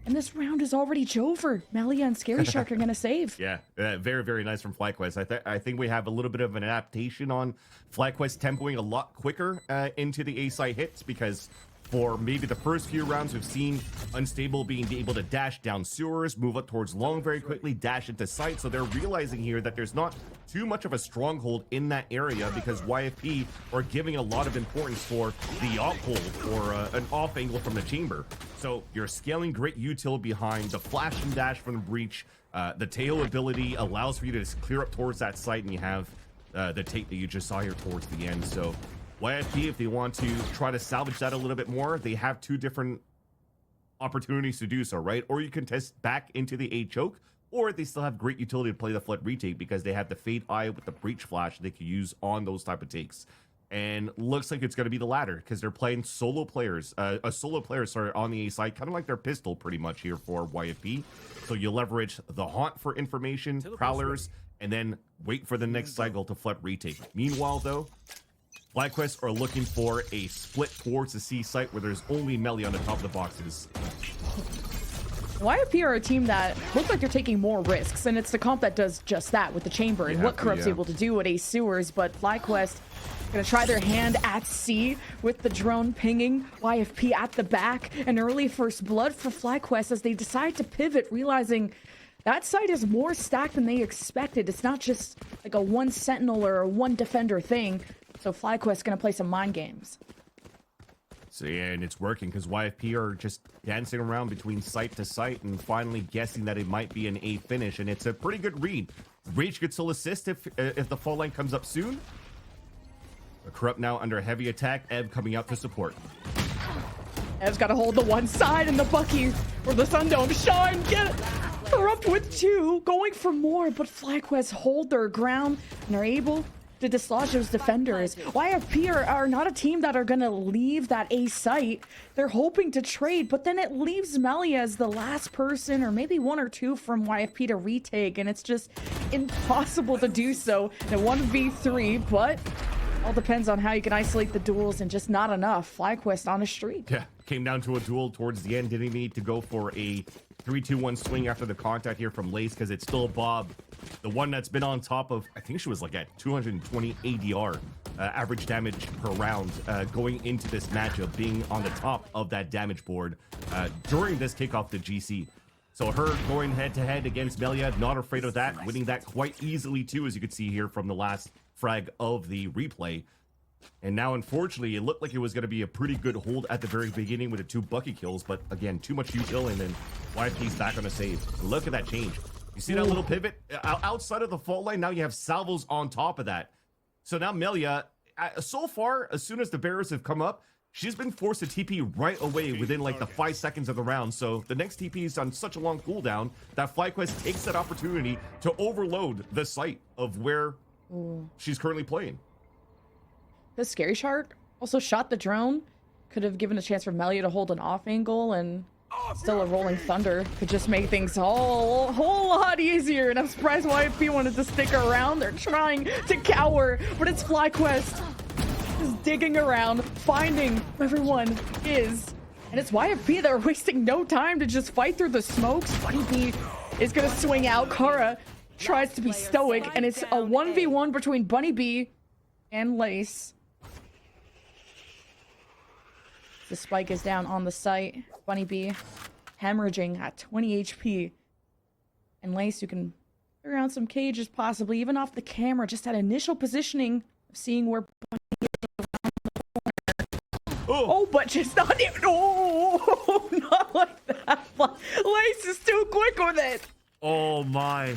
And this round is already over. Melia and Scary Shark are going to save. Yeah, very, very nice from FlyQuest. I think we have a little bit of an adaptation on FlyQuest tempoing a lot quicker into the A side hits, because for maybe the first few rounds, we've seen Unstable being able to dash down sewers, move up towards long very quickly, dash into site. So they're realizing here that there's not too much of a stronghold in that area, because YFP are giving a lot of importance for the off hold or an off angle from the chamber. So you're scaling great util behind the flash and dash from the breach. The tail ability allows for you to just clear up towards that site, and you have the take that you just saw here towards the end. So YFP, if they want to try to salvage that a little bit more, they have 2 different opportunities to do so, right? Or you can test back into the A choke, or they still have great utility to play the flood retake, because they have the Fade Eye with the breach flash they can use on those type of takes. And looks like it's going to be the latter, because they're playing solo players, a solo player, sorry, on the A side, kind of like their pistol pretty much here for YFP. So you leverage the Haunt for information, Prowlers, and then wait for the next cycle to flood retake. Meanwhile, though, FlyQuest are looking for a split towards the C site where there's only Melee on the top of the boxes. YFP are a team that looks like they're taking more risks, and it's the comp that does just that with the chamber and what Corrupt's able to do at A sewers. But FlyQuest gonna try their hand at C with the drone pinging YFP at the back. An early first blood for FlyQuest as they decide to pivot, realizing that site is more stacked than they expected. It's not just like a 1 sentinel or a 1 defender thing. So FlyQuest gonna play some mind games. So yeah, and it's working, because YFP are just dancing around between site to site and finally guessing that it might be an A finish, and it's a pretty good read. Rage could still assist if the fall line comes up soon. The Corrupt now under heavy attack. Ev coming out to support. Ev's got to hold the one side, and the Bucky or the Sundome shine. Get it. Corrupt with 2, going for more, but FlyQuest hold their ground and are able to dislodge those defenders. YFP are not a team that are going to leave that A site. They're hoping to trade, but then it leaves Melia as the last person, or maybe 1 or 2 from YFP to retake, and it's just impossible to do so in a 1v3, but all depends on how you can isolate the duels, and just not enough. FlyQuest on a streak. Yeah, came down to a duel towards the end. Didn't need to go for a 3-2-1 swing after the contact here from Lace, because it's still Bob, the one that's been on top of, I think she was like at 220 ADR, average damage per round, going into this matchup, being on the top of that damage board during this kickoff to GC. So her going head-to-head against Melia, not afraid of that, winning that quite easily too, as you could see here from the last frag of the replay. And now, unfortunately, it looked like it was going to be a pretty good hold at the very beginning with the 2 Bucky kills, but again, too much util, and then YFP's back on a save. Look at that change. You see that little pivot? Outside of the fault line, now you have salvos on top of that. So now Melia, so far, as soon as the barriers have come up, she's been forced to TP right away within like the 5 seconds of the round. So the next TP is on such a long cooldown that FlyQuest takes that opportunity to overload the site of where she's currently playing. The Scary Shark also shot the drone. Could have given a chance for Melia to hold an off angle, and still a Rolling Thunder could just make things a whole lot easier. And I'm surprised YFP wanted to stick around. They're trying to cower, but it's FlyQuest just digging around, finding where everyone is. And it's YFP that are wasting no time to just fight through the smokes. Bunny B is going to swing out. Kara tries to be stoic, and it's a 1v1 between Bunny B and Lace. The spike is down on the site. Bunny B hemorrhaging at 20 HP. And Lace, who can figure out some cages possibly, even off the camera, just that initial positioning of seeing where Bunny is around the corner. Oh, but just not even. Oh, not like that. Lace is too quick with it. Oh my.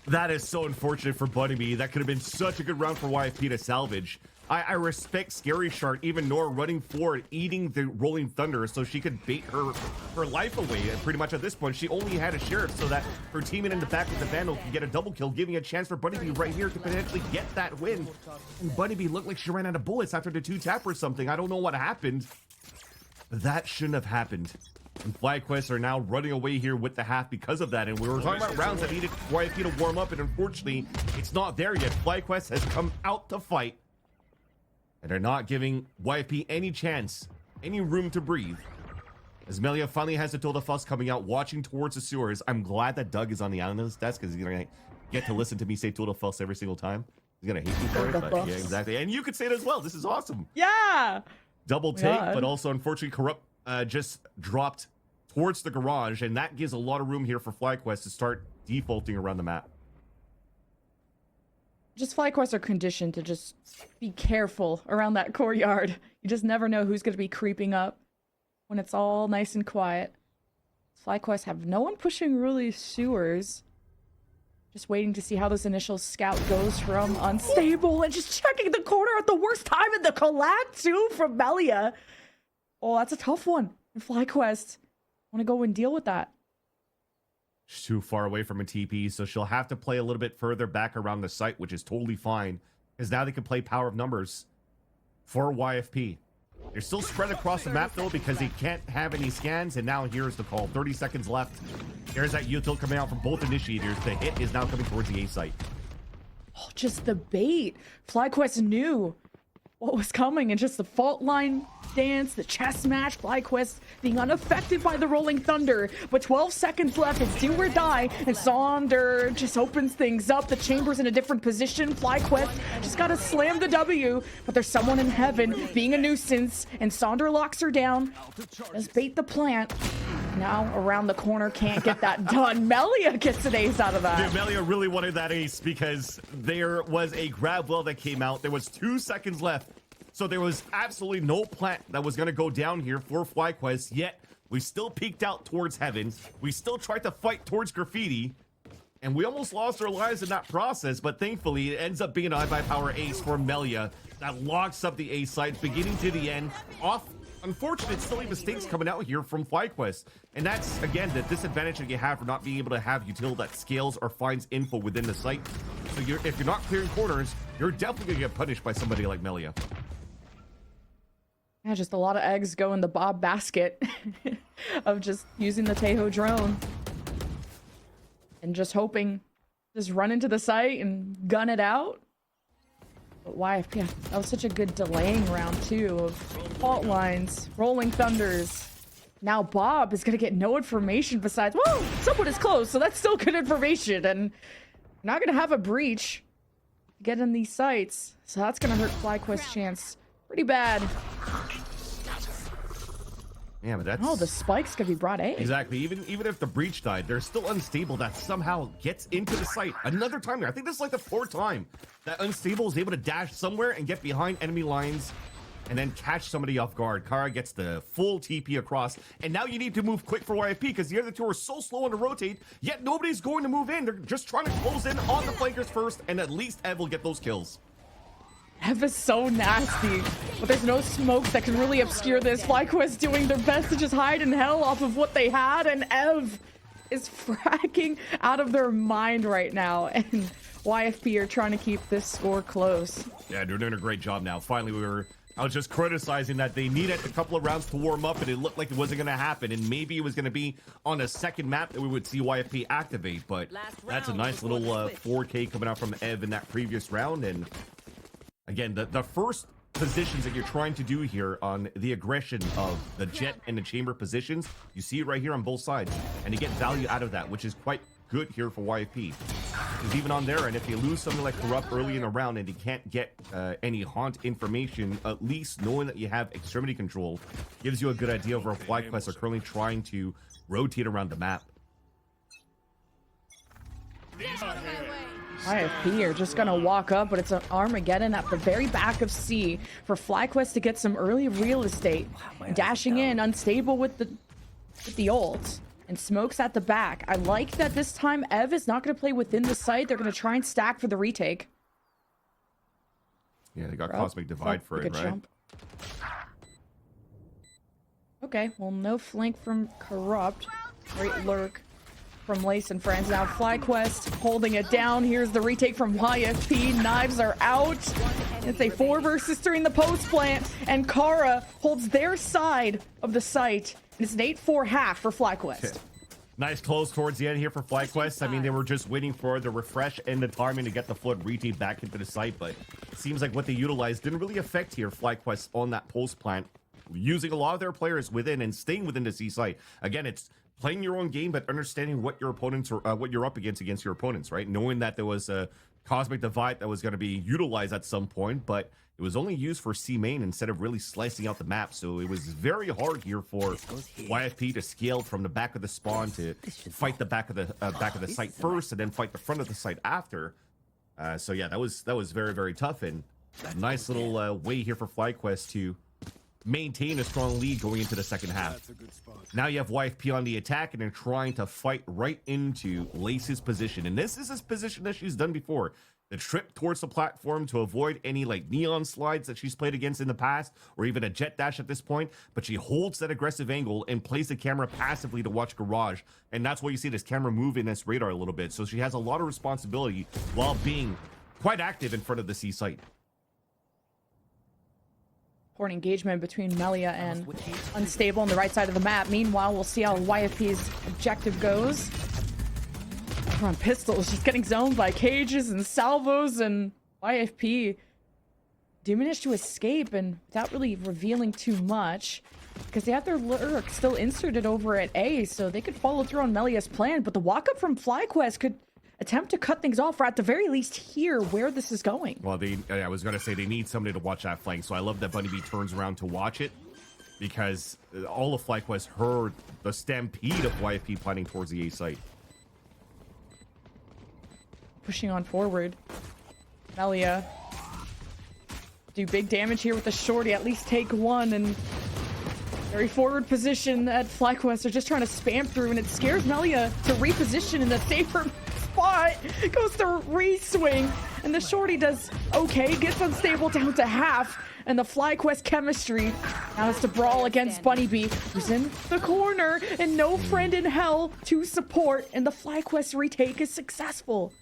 That is so unfortunate for Bunny B. That could have been such a good round for YFP to salvage. I respect Scary Shark, even Nora running forward, eating the Rolling Thunder so she could bait her life away. And pretty much at this point, she only had a Sheriff so that her teammate in the back with the Vandal could get a double kill, giving a chance for Bunny B right here to potentially get that win. And Bunny B looked like she ran out of bullets after the 2-tap or something. I don't know what happened. But that shouldn't have happened. And FlyQuest are now running away here with the half because of that. And we were talking about rounds that needed YFP to warm up, and unfortunately, it's not there yet. FlyQuest has come out to fight. And they're not giving YFP any chance, any room to breathe. As Melia finally has the Tilda Fuss coming out, watching towards the sewers. I'm glad that Doug is on the analyst desk because he's going to get to listen to me say Tilda Fuss every single time. He's going to hate me for it, but yeah, exactly. And you could say it as well. This is awesome. Yeah. Double take, but also unfortunately Corrupt just dropped towards the garage, and that gives a lot of room here for FlyQuest to start defaulting around the map. Just FlyQuest are conditioned to just be careful around that courtyard. You just never know who's going to be creeping up when it's all nice and quiet. FlyQuest have no one pushing really sewers. Just waiting to see how this initial scout goes from Unstable, and just checking the corner at the worst time in the collab too from Melia. Oh, that's a tough one. And FlyQuest want to go and deal with that. She's too far away from a TP, so she'll have to play a little bit further back around the site, which is totally fine, because now they can play Power of Numbers for YFP. They're still spread across the map, though, because they can't have any scans, and now here's the call. 30 seconds left. There's that util coming out from both initiators. The hit is now coming towards the A site. Oh, just the bait. FlyQuest knew what was coming, and just the fault line dance, the chess match, FlyQuest being unaffected by the Rolling Thunder. But 12 seconds left, it's do or die, and Sonder just opens things up. The chamber's in a different position. FlyQuest just gotta slam the W, but there's someone in heaven being a nuisance, and Sonder locks her down. Does bait the plant. Now around the corner, can't get that done. Melia gets an ace out of that. Dude, Melia really wanted that ace because there was a grab well that came out. There was 2 seconds left. So there was absolutely no plant that was going to go down here for FlyQuest, yet we still peeked out towards heaven. We still tried to fight towards graffiti, and we almost lost our lives in that process, but thankfully it ends up being an iBuyPower ace for Melia that locks up the A site, beginning to the end, off unfortunate silly mistakes coming out here from FlyQuest. And that's, again, the disadvantage that you have for not being able to have util that scales or finds info within the site. So if you're not clearing corners, you're definitely going to get punished by somebody like Melia. Yeah, just a lot of eggs go in the Bob basket of just using the Tejo drone. And just hoping, just run into the site and gun it out. But YFP, that was such a good delaying round too of fault lines, Rolling Thunders. Now Bob is going to get no information besides, whoa, someone is close, so that's still good information. And not going to have a breach to get in these sites. So that's going to hurt FlyQuest's chance pretty bad. Yeah, but that's... Oh, the spike's gonna be brought A. Exactly. Even if the breach died, there's still Unstable that somehow gets into the site another time there. I think this is like the 4th time that Unstable is able to dash somewhere and get behind enemy lines and then catch somebody off guard. Kara gets the full TP across, and now you need to move quick for YFP because the other two are so slow on the rotate, yet nobody's going to move in. They're just trying to close in on the flankers first, and at least Ev will get those kills. Ev is so nasty, but there's no smoke that can really obscure this. FlyQuest doing their best to just hide in hell off of what they had, and Ev is fracking out of their mind right now, and YFP are trying to keep this score close. Yeah, they're doing a great job now. Finally, I was just criticizing that they needed a couple of rounds to warm up, and it looked like it wasn't going to happen, and maybe it was going to be on a second map that we would see YFP activate, but that's a nice little 4K coming out from Ev in that previous round. And again, the first positions that you're trying to do here on the aggression of the jet and the chamber positions, you see it right here on both sides, and you get value out of that, which is quite good here for YFP. Because even on there, and if you lose something like Corrupt early in the round and you can't get any haunt information, at least knowing that you have extremity control gives you a good idea of where FlyQuest are currently trying to rotate around the map. YFP are just gonna walk up, but it's an Armageddon at the very back of C for FlyQuest to get some early real estate. Dashing in, unstable with the ult, and smokes at the back. I like that this time Ev is not gonna play within the site. They're gonna try and stack for the retake. Yeah, they got Cosmic Divide for it, right? Jump. Okay, well, no flank from Corrupt. Great lurk from Lace and friends. Now FlyQuest holding it down. Here's the retake from YFP. Knives are out. It's a 4 versus 3 in the post plant, and Kara holds their side of the site. And it's an 8-4 half for FlyQuest. Nice close towards the end here for FlyQuest. I mean, they were just waiting for the refresh and the timing to get the flood retake back into the site, but it seems like what they utilized didn't really affect here FlyQuest on that post plant, using a lot of their players within and staying within the C site. Again, it's playing your own game, but understanding what your opponents or what you're up against your opponents, right? Knowing that there was a Cosmic Divide that was going to be utilized at some point, but it was only used for C main instead of really slicing out the map. So it was very hard here for YFP to scale from the back of the spawn to fight the back of the site first, and then fight the front of the site after. So yeah, that was very, very tough, and a nice little way here for FlyQuest to maintain a strong lead going into the second half. Now you have YFP on the attack, and they're trying to fight right into Lace's position, and this is his position that she's done before. The trip towards the platform to avoid any like neon slides that she's played against in the past, or even a jet dash at this point, but she holds that aggressive angle and plays the camera passively to watch Garage, and that's why you see this camera move in this radar a little bit. So she has a lot of responsibility while being quite active in front of the C site. Important engagement between Melia and Unstable on the right side of the map. Meanwhile, we'll see how YFP's objective goes. On pistols, just getting zoned by cages and salvos, and YFP do manage to escape, and without really revealing too much, because they have their lurk still inserted over at A, so they could follow through on Melia's plan. But the walk-up from FlyQuest could attempt to cut things off, or at the very least hear where this is going. Well, I was going to say they need somebody to watch that flank, so I love that Bunny B turns around to watch it, because all of FlyQuest heard the stampede of YFP planning towards the A site. Pushing on forward. Melia do big damage here with the shorty, at least take one, and very forward position at FlyQuest. They're just trying to spam through, and it scares Melia to reposition in the safer spot. Goes to re-swing, and the shorty does okay, gets Unstable down to half, and the FlyQuest chemistry now has to brawl against Bunny B, who's in the corner, and no friend in hell to support, and the FlyQuest retake is successful.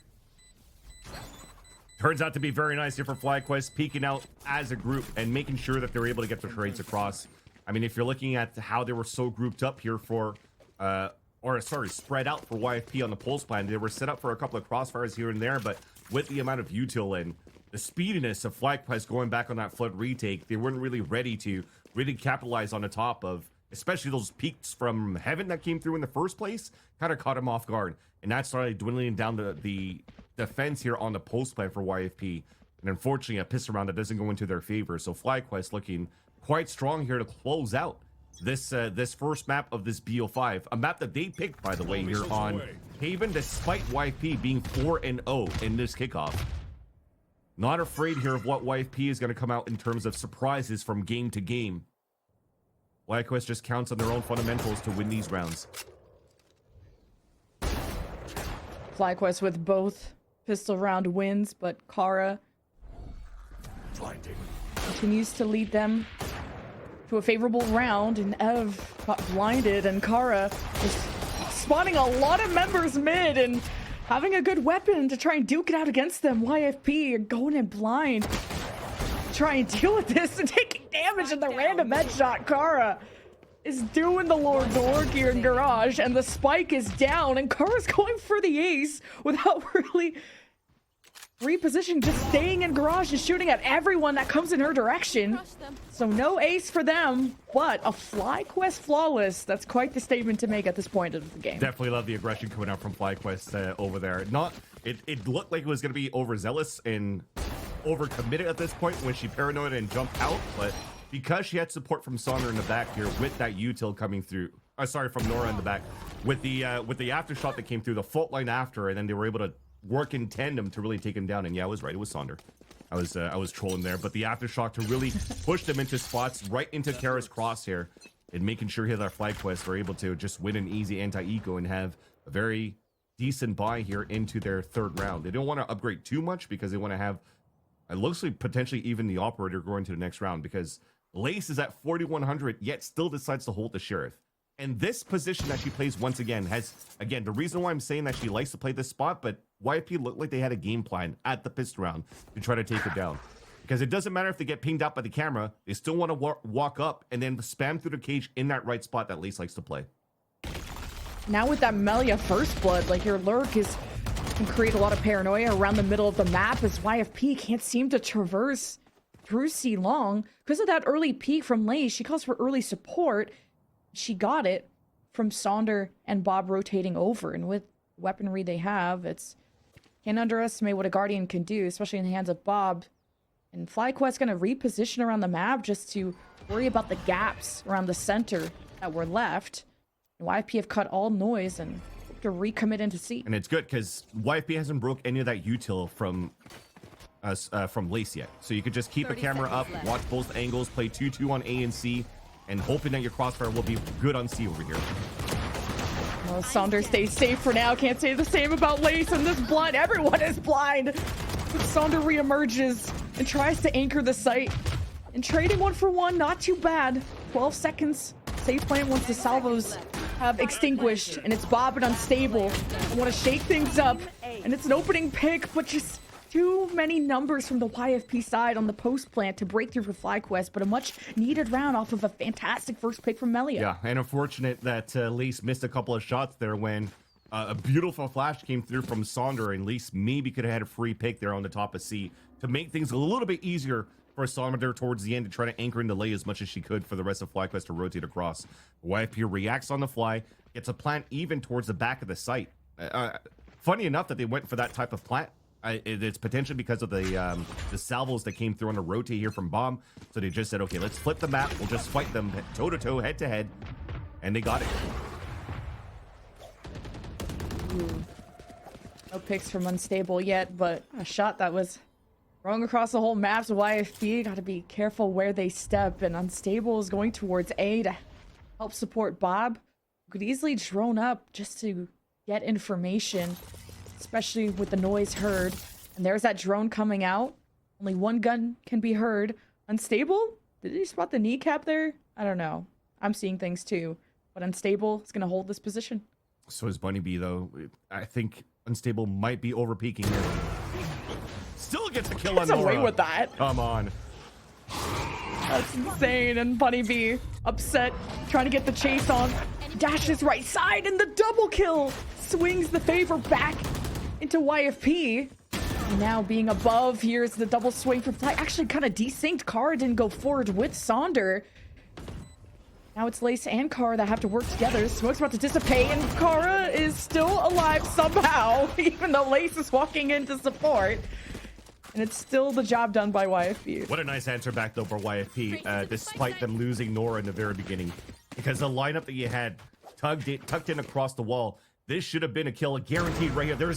Turns out to be very nice here for FlyQuest, peeking out as a group and making sure that they're able to get their trades across. I mean, if you're looking at how they were so grouped up here for, spread out for YFP on the pulse plan, they were set up for a couple of crossfires here and there, but with the amount of util and the speediness of FlyQuest going back on that flood retake, they weren't really ready to really capitalize on the top of, especially those peaks from heaven that came through in the first place, kind of caught them off guard. And that started dwindling down the defense here on the post plan for YFP. And unfortunately, a piss around that doesn't go into their favor. So FlyQuest looking quite strong here to close out this first map of this BO5. A map that they picked, by the way, here on Haven, despite YFP being 4-0 in this kickoff. Not afraid here of what YFP is going to come out in terms of surprises from game to game. FlyQuest just counts on their own fundamentals to win these rounds. FlyQuest with both pistol round wins, but Kara continues to lead them to a favorable round, and Ev got blinded, and Kara is spawning a lot of members mid and having a good weapon to try and duke it out against them. YFP going in blind, try and deal with this and taking damage in the random headshot. Kara is doing the Lord's work here in Garage, and the spike is down, and Kara's going for the ace without really repositioning, just staying in Garage and shooting at everyone that comes in her direction. So no ace for them, but a FlyQuest flawless. That's quite the statement to make at this point of the game. Definitely love the aggression coming out from FlyQuest over there. It looked like it was going to be overzealous and overcommitted at this point when she paranoid and jumped out, but because she had support from Sonder in the back here with that util coming through, sorry, from Nora in the back, with the aftershock that came through, the fault line after, and then they were able to work in tandem to really take him down. And yeah, I was right, it was Sonder. I was trolling there, but the aftershock to really push them into spots right into Kara's crosshair and making sure here that FlyQuest were able to just win an easy anti-eco and have a very decent buy here into their third round. They don't want to upgrade too much because they want to have, it looks like potentially even the operator going to the next round, because Lace is at 4,100 yet still decides to hold the Sheriff. And this position that she plays once again has, again, the reason why I'm saying that she likes to play this spot, but YFP looked like they had a game plan at the pistol round to try to take it down. Because it doesn't matter if they get pinged out by the camera, they still want to walk up and then spam through the cage in that right spot that Lace likes to play. Now with that Melia First Blood, like your lurk can create a lot of paranoia around the middle of the map, as YFP can't seem to traverse through C long. Because of that early peek from Lace, she calls for early support. She got it from Sonder and Bob rotating over, and with weaponry they have, can't underestimate what a Guardian can do, especially in the hands of Bob. And FlyQuest gonna reposition around the map just to worry about the gaps around the center that were left. And YFP have cut all noise and hope to recommit into C. And it's good because YFP hasn't broke any of that util from Lace yet. So you could just keep a camera up, watch both angles, play 2-2 on A and C, and hoping that your crossfire will be good on C over here. Well, Sonder stays safe for now. Can't say the same about Lace and this blind. Everyone is blind. Sonder reemerges and tries to anchor the site. And trading 1-for-1, not too bad. 12 seconds. Safe plant once the salvos have extinguished. And it's Bob and Unstable. I want to shake things up. And it's an opening pick, but just too many numbers from the YFP side on the post plant to break through for FlyQuest, but a much needed round off of a fantastic first pick from Melia. Yeah, and unfortunate that Lace missed a couple of shots there when a beautiful flash came through from Sonder, and Lace maybe could have had a free pick there on the top of C to make things a little bit easier for Sonder towards the end to try to anchor into Lay as much as she could for the rest of FlyQuest to rotate across. YFP reacts on the fly, gets a plant even towards the back of the site. Funny enough that they went for that type of plant. It's potentially because of the salvos that came through on the rotate here from Bomb. So they just said, okay, let's flip the map. We'll just fight them toe-to-toe, head-to-head. And they got it. Ooh. No picks from Unstable yet, but a shot that was thrown across the whole map. So YFP got to be careful where they step. And Unstable is going towards A to help support Bob. Could easily drone up just to get information, especially with the noise heard. And there's that drone coming out. Only one gun can be heard. Unstable? Did he spot the kneecap there? I don't know. I'm seeing things too. But Unstable is going to hold this position. So is Bunny B, though. I think Unstable might be over-peaking here. Still gets a kill on Nora. Away with that. Come on. That's insane. And Bunny B upset, trying to get the chase on. Dashes right side, and the double kill swings the favor back into YFP. And now being above, here's the double swing from Fly. Actually kind of desynced. Kara didn't go forward with Sonder. Now it's Lace and Kara that have to work together. Smoke's about to dissipate, and Kara is still alive somehow, even though Lace is walking in to support. And it's still the job done by YFP. What a nice answer back, though, for YFP, despite them losing Nora in the very beginning. Because the lineup that you had tucked in across the wall This should have been a kill, a guaranteed right here.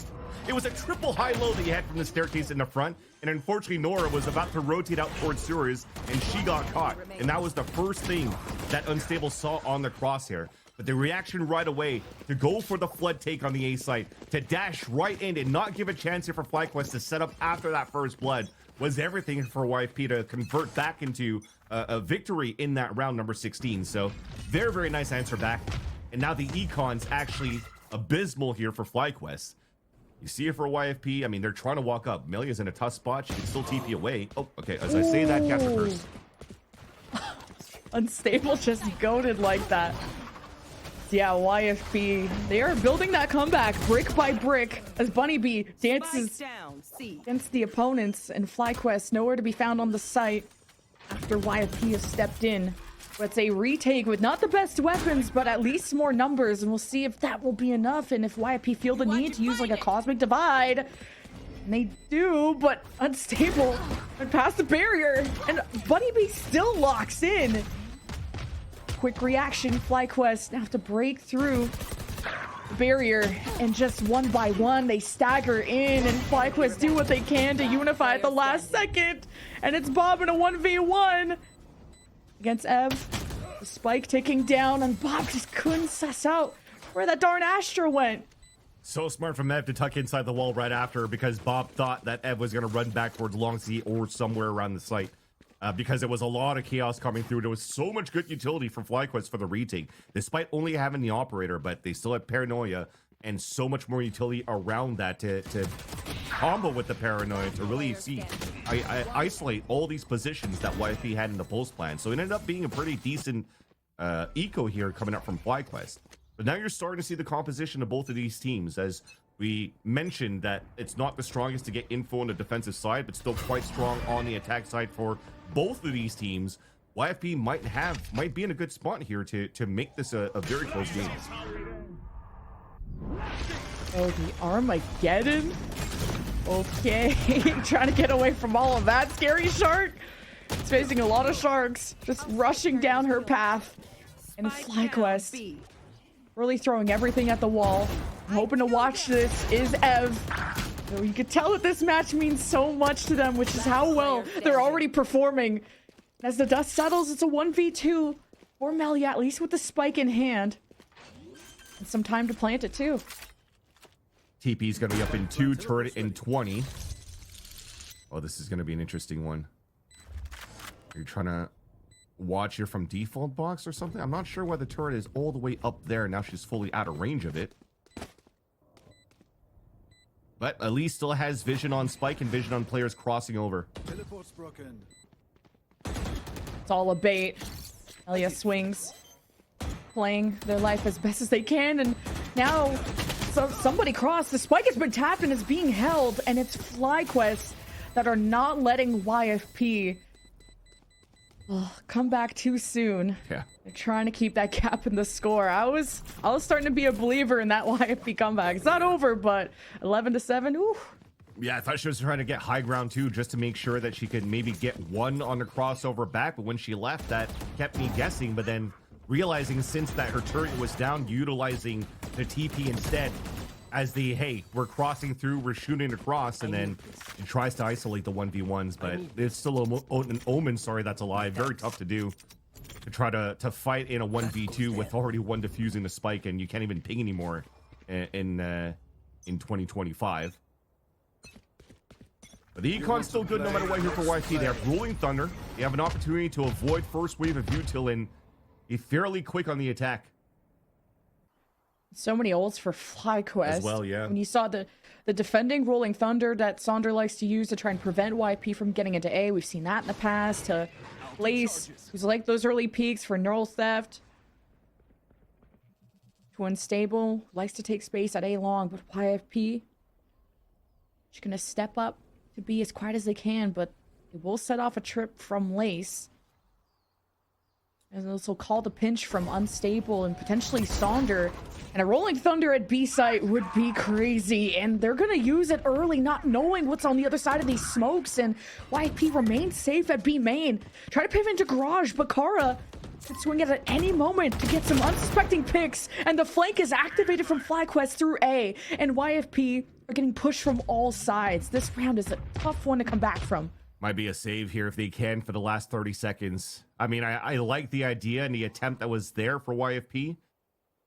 It was a triple high-low that you had from the staircase in the front, and unfortunately Nora was about to rotate out towards sewers, and she got caught. And that was the first thing that Unstable saw on the crosshair. But the reaction right away to go for the flood take on the A site, to dash right in and not give a chance here for FlyQuest to set up after that first blood was everything for YFP to convert back into a victory in that round number 16. So very, very nice answer back. And now the econ's actually abysmal here for FlyQuest. You see it for YFP. I mean, they're trying to walk up. Melia's in a tough spot. She can still TP away. Oh, okay. As I say that, Captain Curse. Unstable just goaded like that. Yeah, YFP, they are building that comeback brick by brick as Bunny Bee dances against the opponents, and FlyQuest nowhere to be found on the site after YFP has stepped in. But it's a retake with not the best weapons, but at least more numbers, and we'll see if that will be enough and if YFP feel the need to use like a Cosmic Divide. And they do, but Unstable went past the barrier, and Bunny Bee still locks in. Quick reaction, FlyQuest now have to break through the barrier, and just one by one they stagger in, and FlyQuest do what they can to unify at the last second, and it's Bob in a 1v1 against Ev. The spike ticking down, and Bob just couldn't suss out where that darn Astra went. So smart from Ev to tuck inside the wall right after, because Bob thought that Ev was going to run back towards Long C or somewhere around the site. Because there was a lot of chaos coming through. There was so much good utility from FlyQuest for the retake, despite only having the operator, but they still had paranoia and so much more utility around that to combo with the paranoia to really see, isolate all these positions that YFP had in the post plan. So it ended up being a pretty decent eco here coming up from FlyQuest. But now you're starting to see the composition of both of these teams, as we mentioned that it's not the strongest to get info on the defensive side, but still quite strong on the attack side for both of these teams. YFP might be in a good spot here to make this a very close game. Oh, the Armageddon. Okay, trying to get away from all of that. Scary Shark. It's facing a lot of sharks, just rushing down her path. And FlyQuest really throwing everything at the wall. Hoping to watch this is Ev. So you can tell that this match means so much to them, which is how well they're already performing. As the dust settles, it's a 1v2 for Melia, at least with the spike in hand. And some time to plant it too. TP's going to be up in 2, turret in 20. Oh, this is going to be an interesting one. You're trying to watch here from default box or something? I'm not sure why the turret is all the way up there. Now she's fully out of range of it. But Elise still has vision on Spike and vision on players crossing over. Teleport's broken. It's all a bait. Melia swings, playing their life as best as they can, and now somebody crossed. The spike has been tapped and is being held, and it's FlyQuest that are not letting YFP come back too soon. Yeah. They're trying to keep that gap in the score. I was starting to be a believer in that YFP comeback. It's not over, but 11-7. Ooh. Yeah, I thought she was trying to get high ground too, just to make sure that she could maybe get one on the crossover back. But when she left, that kept me guessing. But then realizing since that her turret was down, utilizing the TP instead as the, hey, we're crossing through, we're shooting across, and then she tries to isolate the 1v1s, but it's still an omen, sorry, that's alive. Very tough to do, to try to fight in a 1v2 with already one defusing the spike, and you can't even ping anymore in 2025. But the econ's still good no matter what here for YFP. They have Rolling Thunder. They have an opportunity to avoid first wave of util and be fairly quick on the attack. So many ults for FlyQuest. As well, yeah. When you saw the defending Rolling Thunder that Sonder likes to use to try and prevent YP from getting into A. We've seen that in the past. To Lace, who's like those early peaks for Neural Theft. To Unstable, likes to take space at A long, but YFP just gonna step up to be as quiet as they can, but it will set off a trip from Lace. And this will call the pinch from Unstable and potentially Sonder. And a Rolling Thunder at B site would be crazy. And they're going to use it early, not knowing what's on the other side of these smokes. And YP remains safe at B main. Try to pivot into Garage, but Kara could swing it at any moment to get some unsuspecting picks, and the flank is activated from FlyQuest through A, and YFP are getting pushed from all sides. This round is a tough one to come back from. Might be a save here if they can for the last 30 seconds. I mean, I like the idea and the attempt that was there for YFP.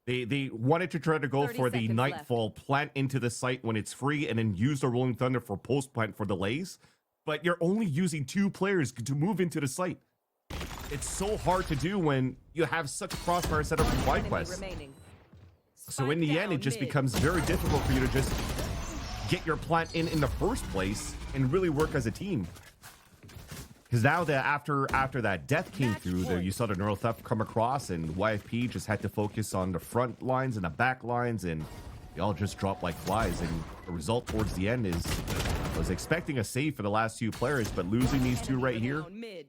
They wanted to try to go 30 for the seconds Nightfall, plant into the site when it's free, and then use the Rolling Thunder for post-plant for delays. But you're only using 2 players to move into the site. It's so hard to do when you have such a crossfire set up for FlyQuest. So in the end, it just becomes very difficult for you to just get your plant in the first place and really work as a team. Because now that after that death came through, you saw the neural theft come across, and YFP just had to focus on the front lines and the back lines, and they all just dropped like flies. And the result towards the end is, I was expecting a save for the last 2 players, but losing these 2 right here,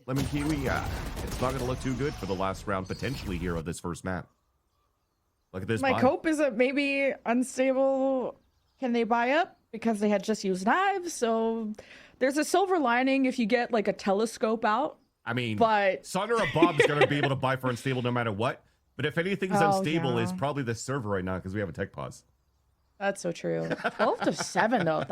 Lemon Kiwi, it's not going to look too good for the last round potentially here of this first map. Look at this. My hope is that maybe Unstable, can they buy up? Because they had just used knives, so there's a silver lining if you get like a telescope out. I mean, but Sunder or Bob's going to be able to buy for Unstable no matter what. But if anything's unstable, is probably the server right now because we have a tech pause. That's so true. 12-7 though.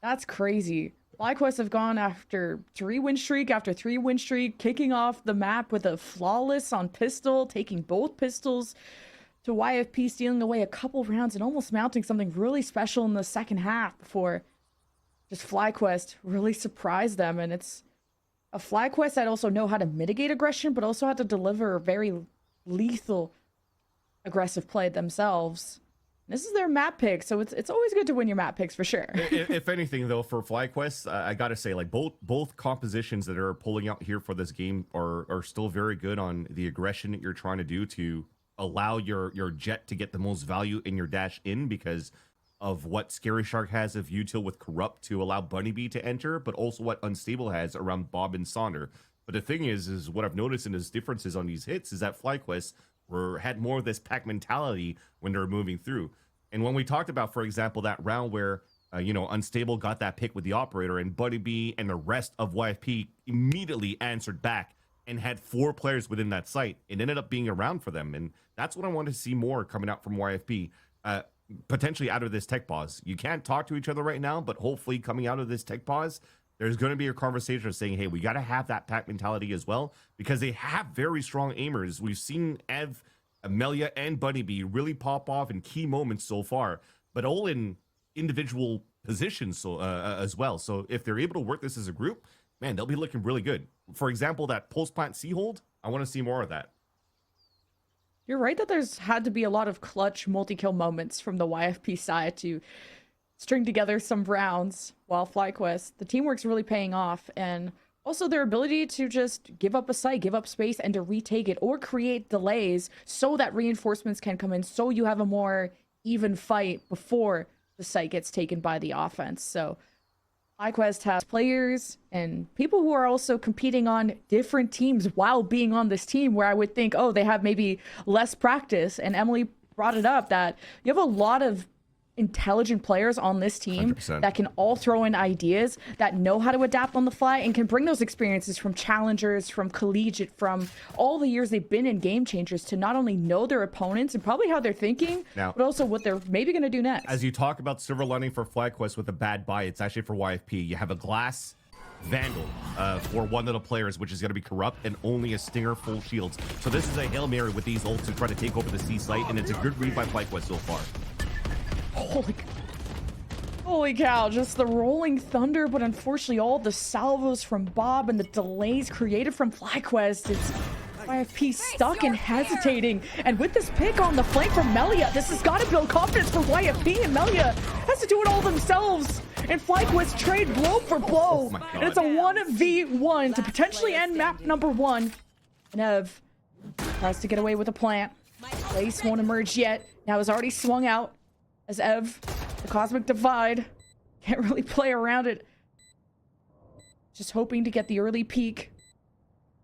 That's crazy. FlyQuest have gone after 3 win streak after 3 win streak, kicking off the map with a flawless on pistol, taking both pistols, to YFP stealing away a couple rounds and almost mounting something really special in the second half before just FlyQuest really surprised them. And it's a FlyQuest that also know how to mitigate aggression, but also how to deliver very lethal aggressive play themselves. This is their map pick, so it's always good to win your map picks for sure. If anything, though, for FlyQuest, I gotta say, like both compositions that are pulling out here for this game are still very good on the aggression that you're trying to do to allow your jet to get the most value in your dash in, because of what Scary Shark has of util with Corrupt to allow Bunny Bee to enter, but also what Unstable has around Bob and Sonder. But the thing is what I've noticed in his differences on these hits is that FlyQuest had more of this pack mentality when they're moving through. And when we talked about, for example, that round where Unstable got that pick with the operator, and Bunny Bee and the rest of YFP immediately answered back and had 4 players within that site, it ended up being around for them. And that's what I want to see more coming out from YFP, potentially out of this tech pause. You can't talk to each other right now, but hopefully coming out of this tech pause, there's going to be a conversation of saying, hey, we got to have that pack mentality as well, because they have very strong aimers. We've seen Ev, Amelia, and Bunny Bee really pop off in key moments so far, but all in individual positions as well. So if they're able to work this as a group, man, they'll be looking really good. For example, that post-plant C-hold, I want to see more of that. You're right that there's had to be a lot of clutch multi-kill moments from the YFP side to string together some rounds, while FlyQuest, the teamwork's really paying off, and also their ability to just give up a site, give up space, and to retake it, or create delays so that reinforcements can come in, so you have a more even fight before the site gets taken by the offense. So FlyQuest has players and people who are also competing on different teams while being on this team, where I would think, oh, they have maybe less practice. And Emily brought it up that you have a lot of intelligent players on this team 100%. that can all throw in ideas, that know how to adapt on the fly, and can bring those experiences from challengers, from collegiate, from all the years they've been in Game Changers, to not only know their opponents and probably how they're thinking, now, but also what they're maybe going to do next. As you talk about silver lining for FlyQuest with a bad buy, it's actually for YFP. You have a glass Vandal for one of the players, which is going to be Corrupt, and only a Stinger full shields. So this is a Hail Mary with these ults to try to take over the C site, and it's a good read by FlyQuest so far. Holy cow, just the rolling thunder, but unfortunately all the salvos from Bob and the delays created from FlyQuest. It's YFP stuck and hesitating. And with this pick on the flank from Melia, this has got to build confidence for YFP, and Melia has to do it all themselves. And FlyQuest trade blow for blow. Oh and it's a 1v1 to potentially end map number 1. And Ev tries to get away with a plant. Lace won't emerge yet. Now is already swung out. As Ev, the Cosmic Divide, can't really play around it. Just hoping to get the early peak.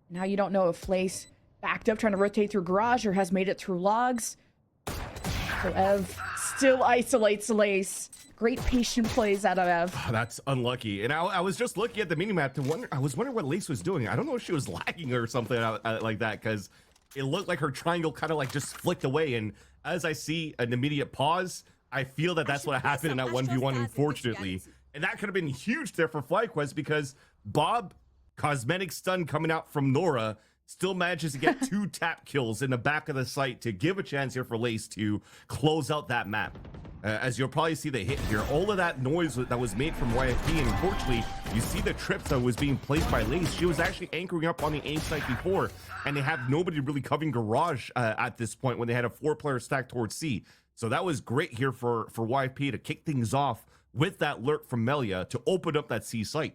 Now you don't know if Flace backed up trying to rotate through Garage or has made it through Logs. So Ev still isolates Lace. Great patient plays out of Ev. That's unlucky. And I was just looking at the minimap to wonder. I was wondering what Lace was doing. I don't know if she was lagging or something like that, because it looked like her triangle kind of like just flicked away. And as I see an immediate pause, I feel that that's what happened in that 1v1, unfortunately. And that could have been huge there for FlyQuest, because Bob, cosmetic stun coming out from Nora, still manages to get 2 tap kills in the back of the site to give a chance here for Lace to close out that map. As you'll probably see the hit here, all of that noise that was made from YFP, and unfortunately, you see the trips that was being placed by Lace. She was actually anchoring up on the A site before, and they have nobody really covering Garage at this point when they had a 4-player stack towards C. So that was great here for YFP to kick things off with that lurk from Melia to open up that C site.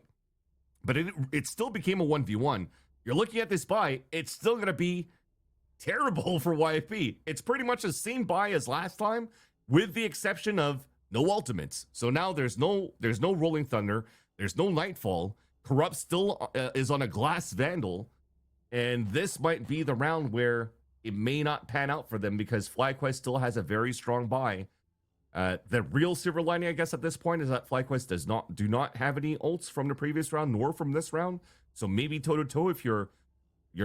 But it still became a 1v1. You're looking at this buy, it's still going to be terrible for YFP. It's pretty much the same buy as last time, with the exception of no ultimates. So now there's no Rolling Thunder, there's no Nightfall. Corrupt still is on a Glass Vandal, and this might be the round where it may not pan out for them, because FlyQuest still has a very strong buy. The real silver lining, I guess, at this point is that FlyQuest do not have any ults from the previous round nor from this round. So maybe toe-to-toe, if your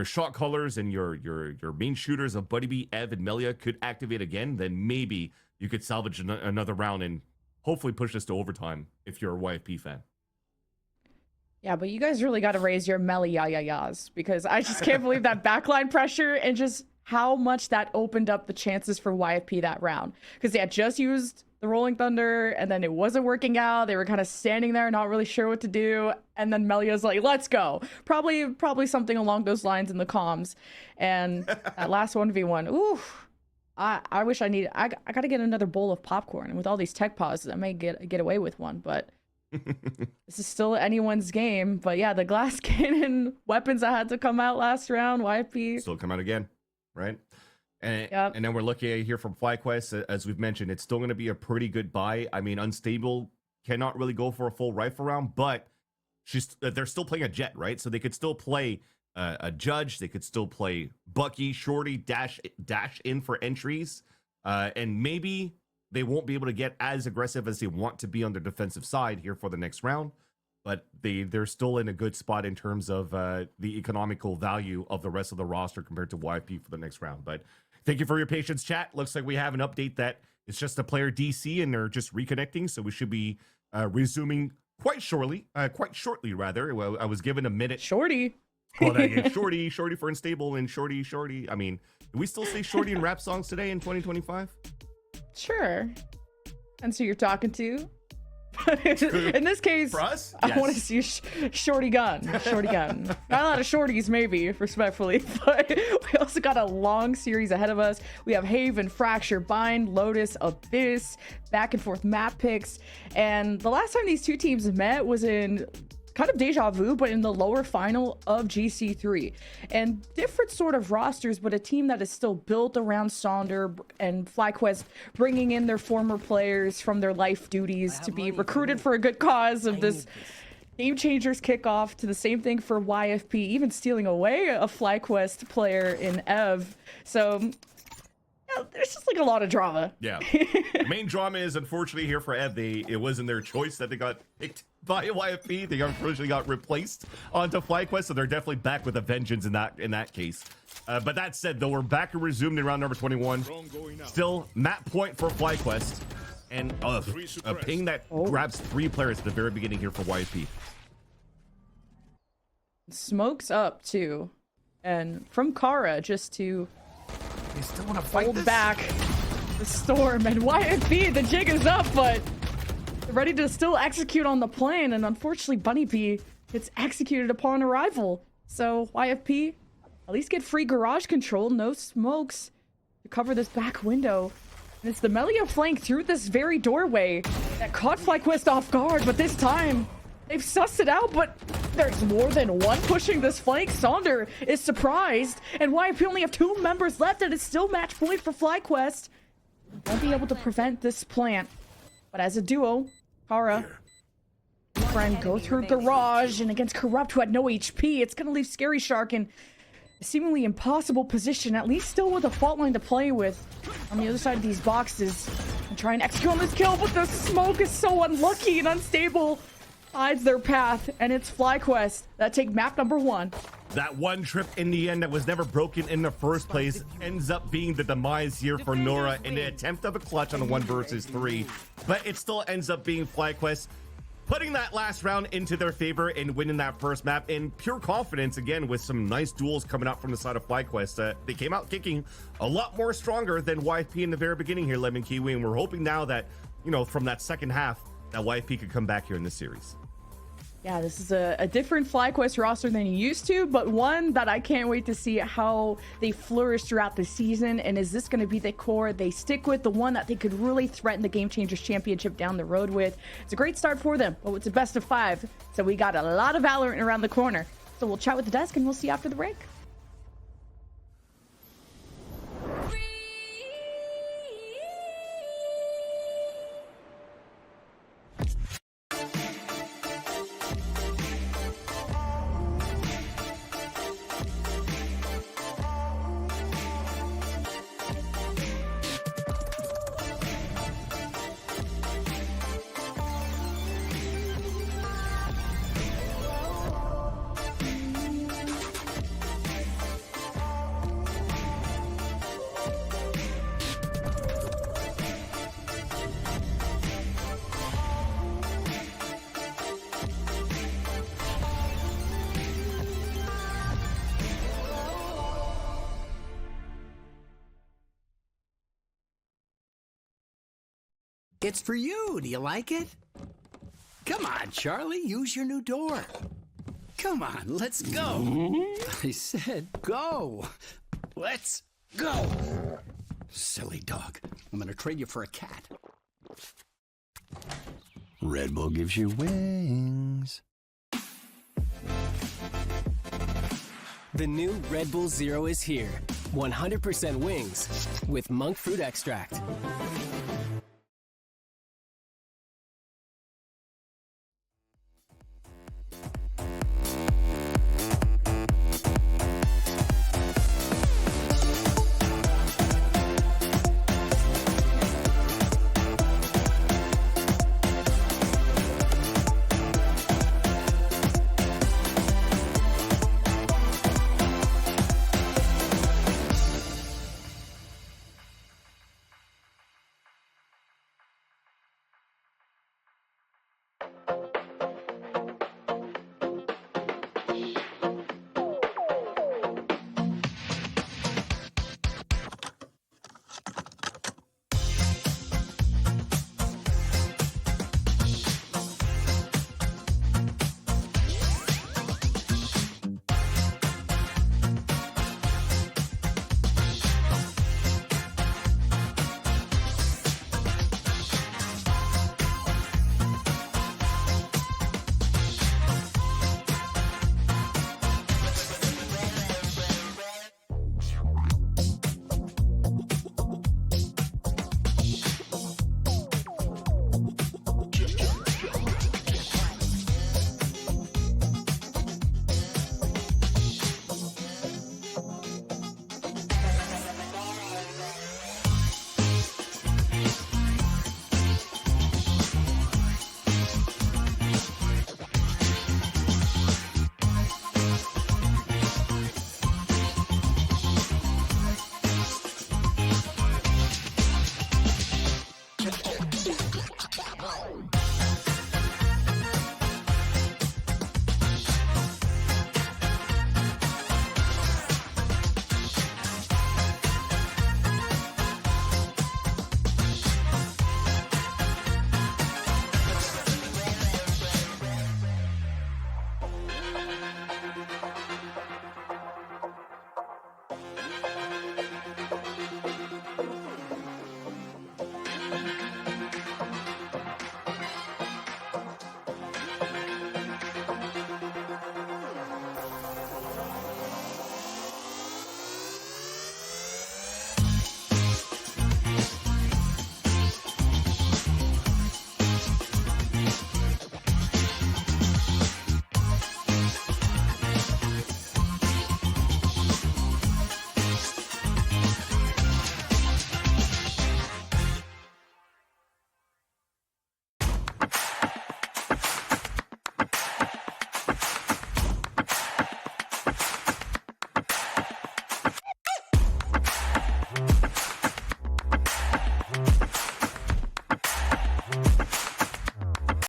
shot callers and your main shooters of Buddy B, Ev, and Melia could activate again, then maybe you could salvage another round and hopefully push this to overtime if you're a YFP fan. Yeah, but you guys really got to raise your Melia-yas, because I just can't believe that backline pressure and just how much that opened up the chances for YFP that round. Because they had just used the Rolling Thunder, and then it wasn't working out. They were kind of standing there, not really sure what to do. And then Melia's like, let's go. Probably something along those lines in the comms. And that last 1v1, ooh, I wish I got to get another bowl of popcorn. And with all these tech pauses, I may get away with one, but this is still anyone's game. But yeah, the glass cannon weapons that had to come out last round, YFP. Still come out again, right? And, Yep. and then we're looking at here from FlyQuest, as we've mentioned, it's still going to be a pretty good buy. I mean, Unstable cannot really go for a full rifle round, but they're still playing a Jet, right? So they could still play a Judge. They could still play Bucky, Shorty, dash in for entries. And maybe they won't be able to get as aggressive as they want to be on their defensive side here for the next round. But they're still in a good spot in terms of the economical value of the rest of the roster compared to YFP for the next round. But thank you for your patience, chat. Looks like we have an update that it's just a player DC and they're just reconnecting. So we should be resuming quite shortly, rather. Well, I was given a minute. Shorty. Well, Shorty for Unstable and Shorty. I mean, do we still say Shorty in rap songs today in 2025? Sure. And so you're talking to? In this case, for us, I yes. want to see Shorty gun. Not a lot of shorties, maybe, respectfully, but we also got a long series ahead of us. We have Haven, Fracture, Bind, Lotus, Abyss, back and forth map picks, and the last time these two teams met was in kind of deja vu, but in the lower final of GC3, and different sort of rosters, but a team that is still built around Sonder and FlyQuest, bringing in their former players from their life duties to be recruited for a good cause of this Game Changers kickoff, to the same thing for YFP, even stealing away a FlyQuest player in Ev. So yeah, there's just like a lot of drama. Yeah. The main drama is, unfortunately, here for Ev, it wasn't their choice that they got picked by YFP. They unfortunately got replaced onto FlyQuest, so they're definitely back with a vengeance in that case. But that said, though, we're back and resumed in round number 21. Still map point for FlyQuest, and a ping that grabs 3 players at the very beginning here for YFP. Smokes up too, and from Kara just to They still want to fight hold this? back the storm, and YFP, the jig is up, but they're ready to still execute on the plan, and unfortunately Bunny B gets executed upon arrival. So YFP at least get free garage control, no smokes to cover this back window. And it's the Melia flank through this very doorway that caught FlyQuest off guard, but this time they've sussed it out, but there's more than one pushing this flank. Sonder is surprised, and YFP only have 2 members left, and it's still match point for FlyQuest. Won't be able to prevent this plant. But as a duo, Kara and friend go through garage, and against Corrupt, who had no HP, it's gonna leave Scary Shark in a seemingly impossible position, at least still with a fault line to play with on the other side of these boxes. And try and execute on this kill, but the smoke is so unlucky and unstable. Hides their path, and it's FlyQuest that take map number 1. That one trip in the end that was never broken in the first place ends up being the demise here for Nora in an attempt of a clutch on a 1 versus 3. But it still ends up being FlyQuest putting that last round into their favor and winning that first map in pure confidence, again, with some nice duels coming out from the side of FlyQuest. They came out kicking a lot more stronger than YFP in the very beginning here, Lemon Kiwi, and we're hoping now that, you know, from that second half, that YFP could come back here in this series. Yeah, this is a different FlyQuest roster than you used to, but one that I can't wait to see how they flourish throughout the season. And is this going to be the core they stick with, the one that they could really threaten the Game Changers Championship down the road with? It's a great start for them, but it's a best of 5, so we got a lot of Valorant around the corner. So we'll chat with the desk, and we'll see you after the break. It's for you. Do you like it? Come on, Charlie. Use your new door. Come on, let's go. I said go. Let's go. Silly dog. I'm gonna trade you for a cat. Red Bull gives you wings. The new Red Bull Zero is here. 100% wings with monk fruit extract.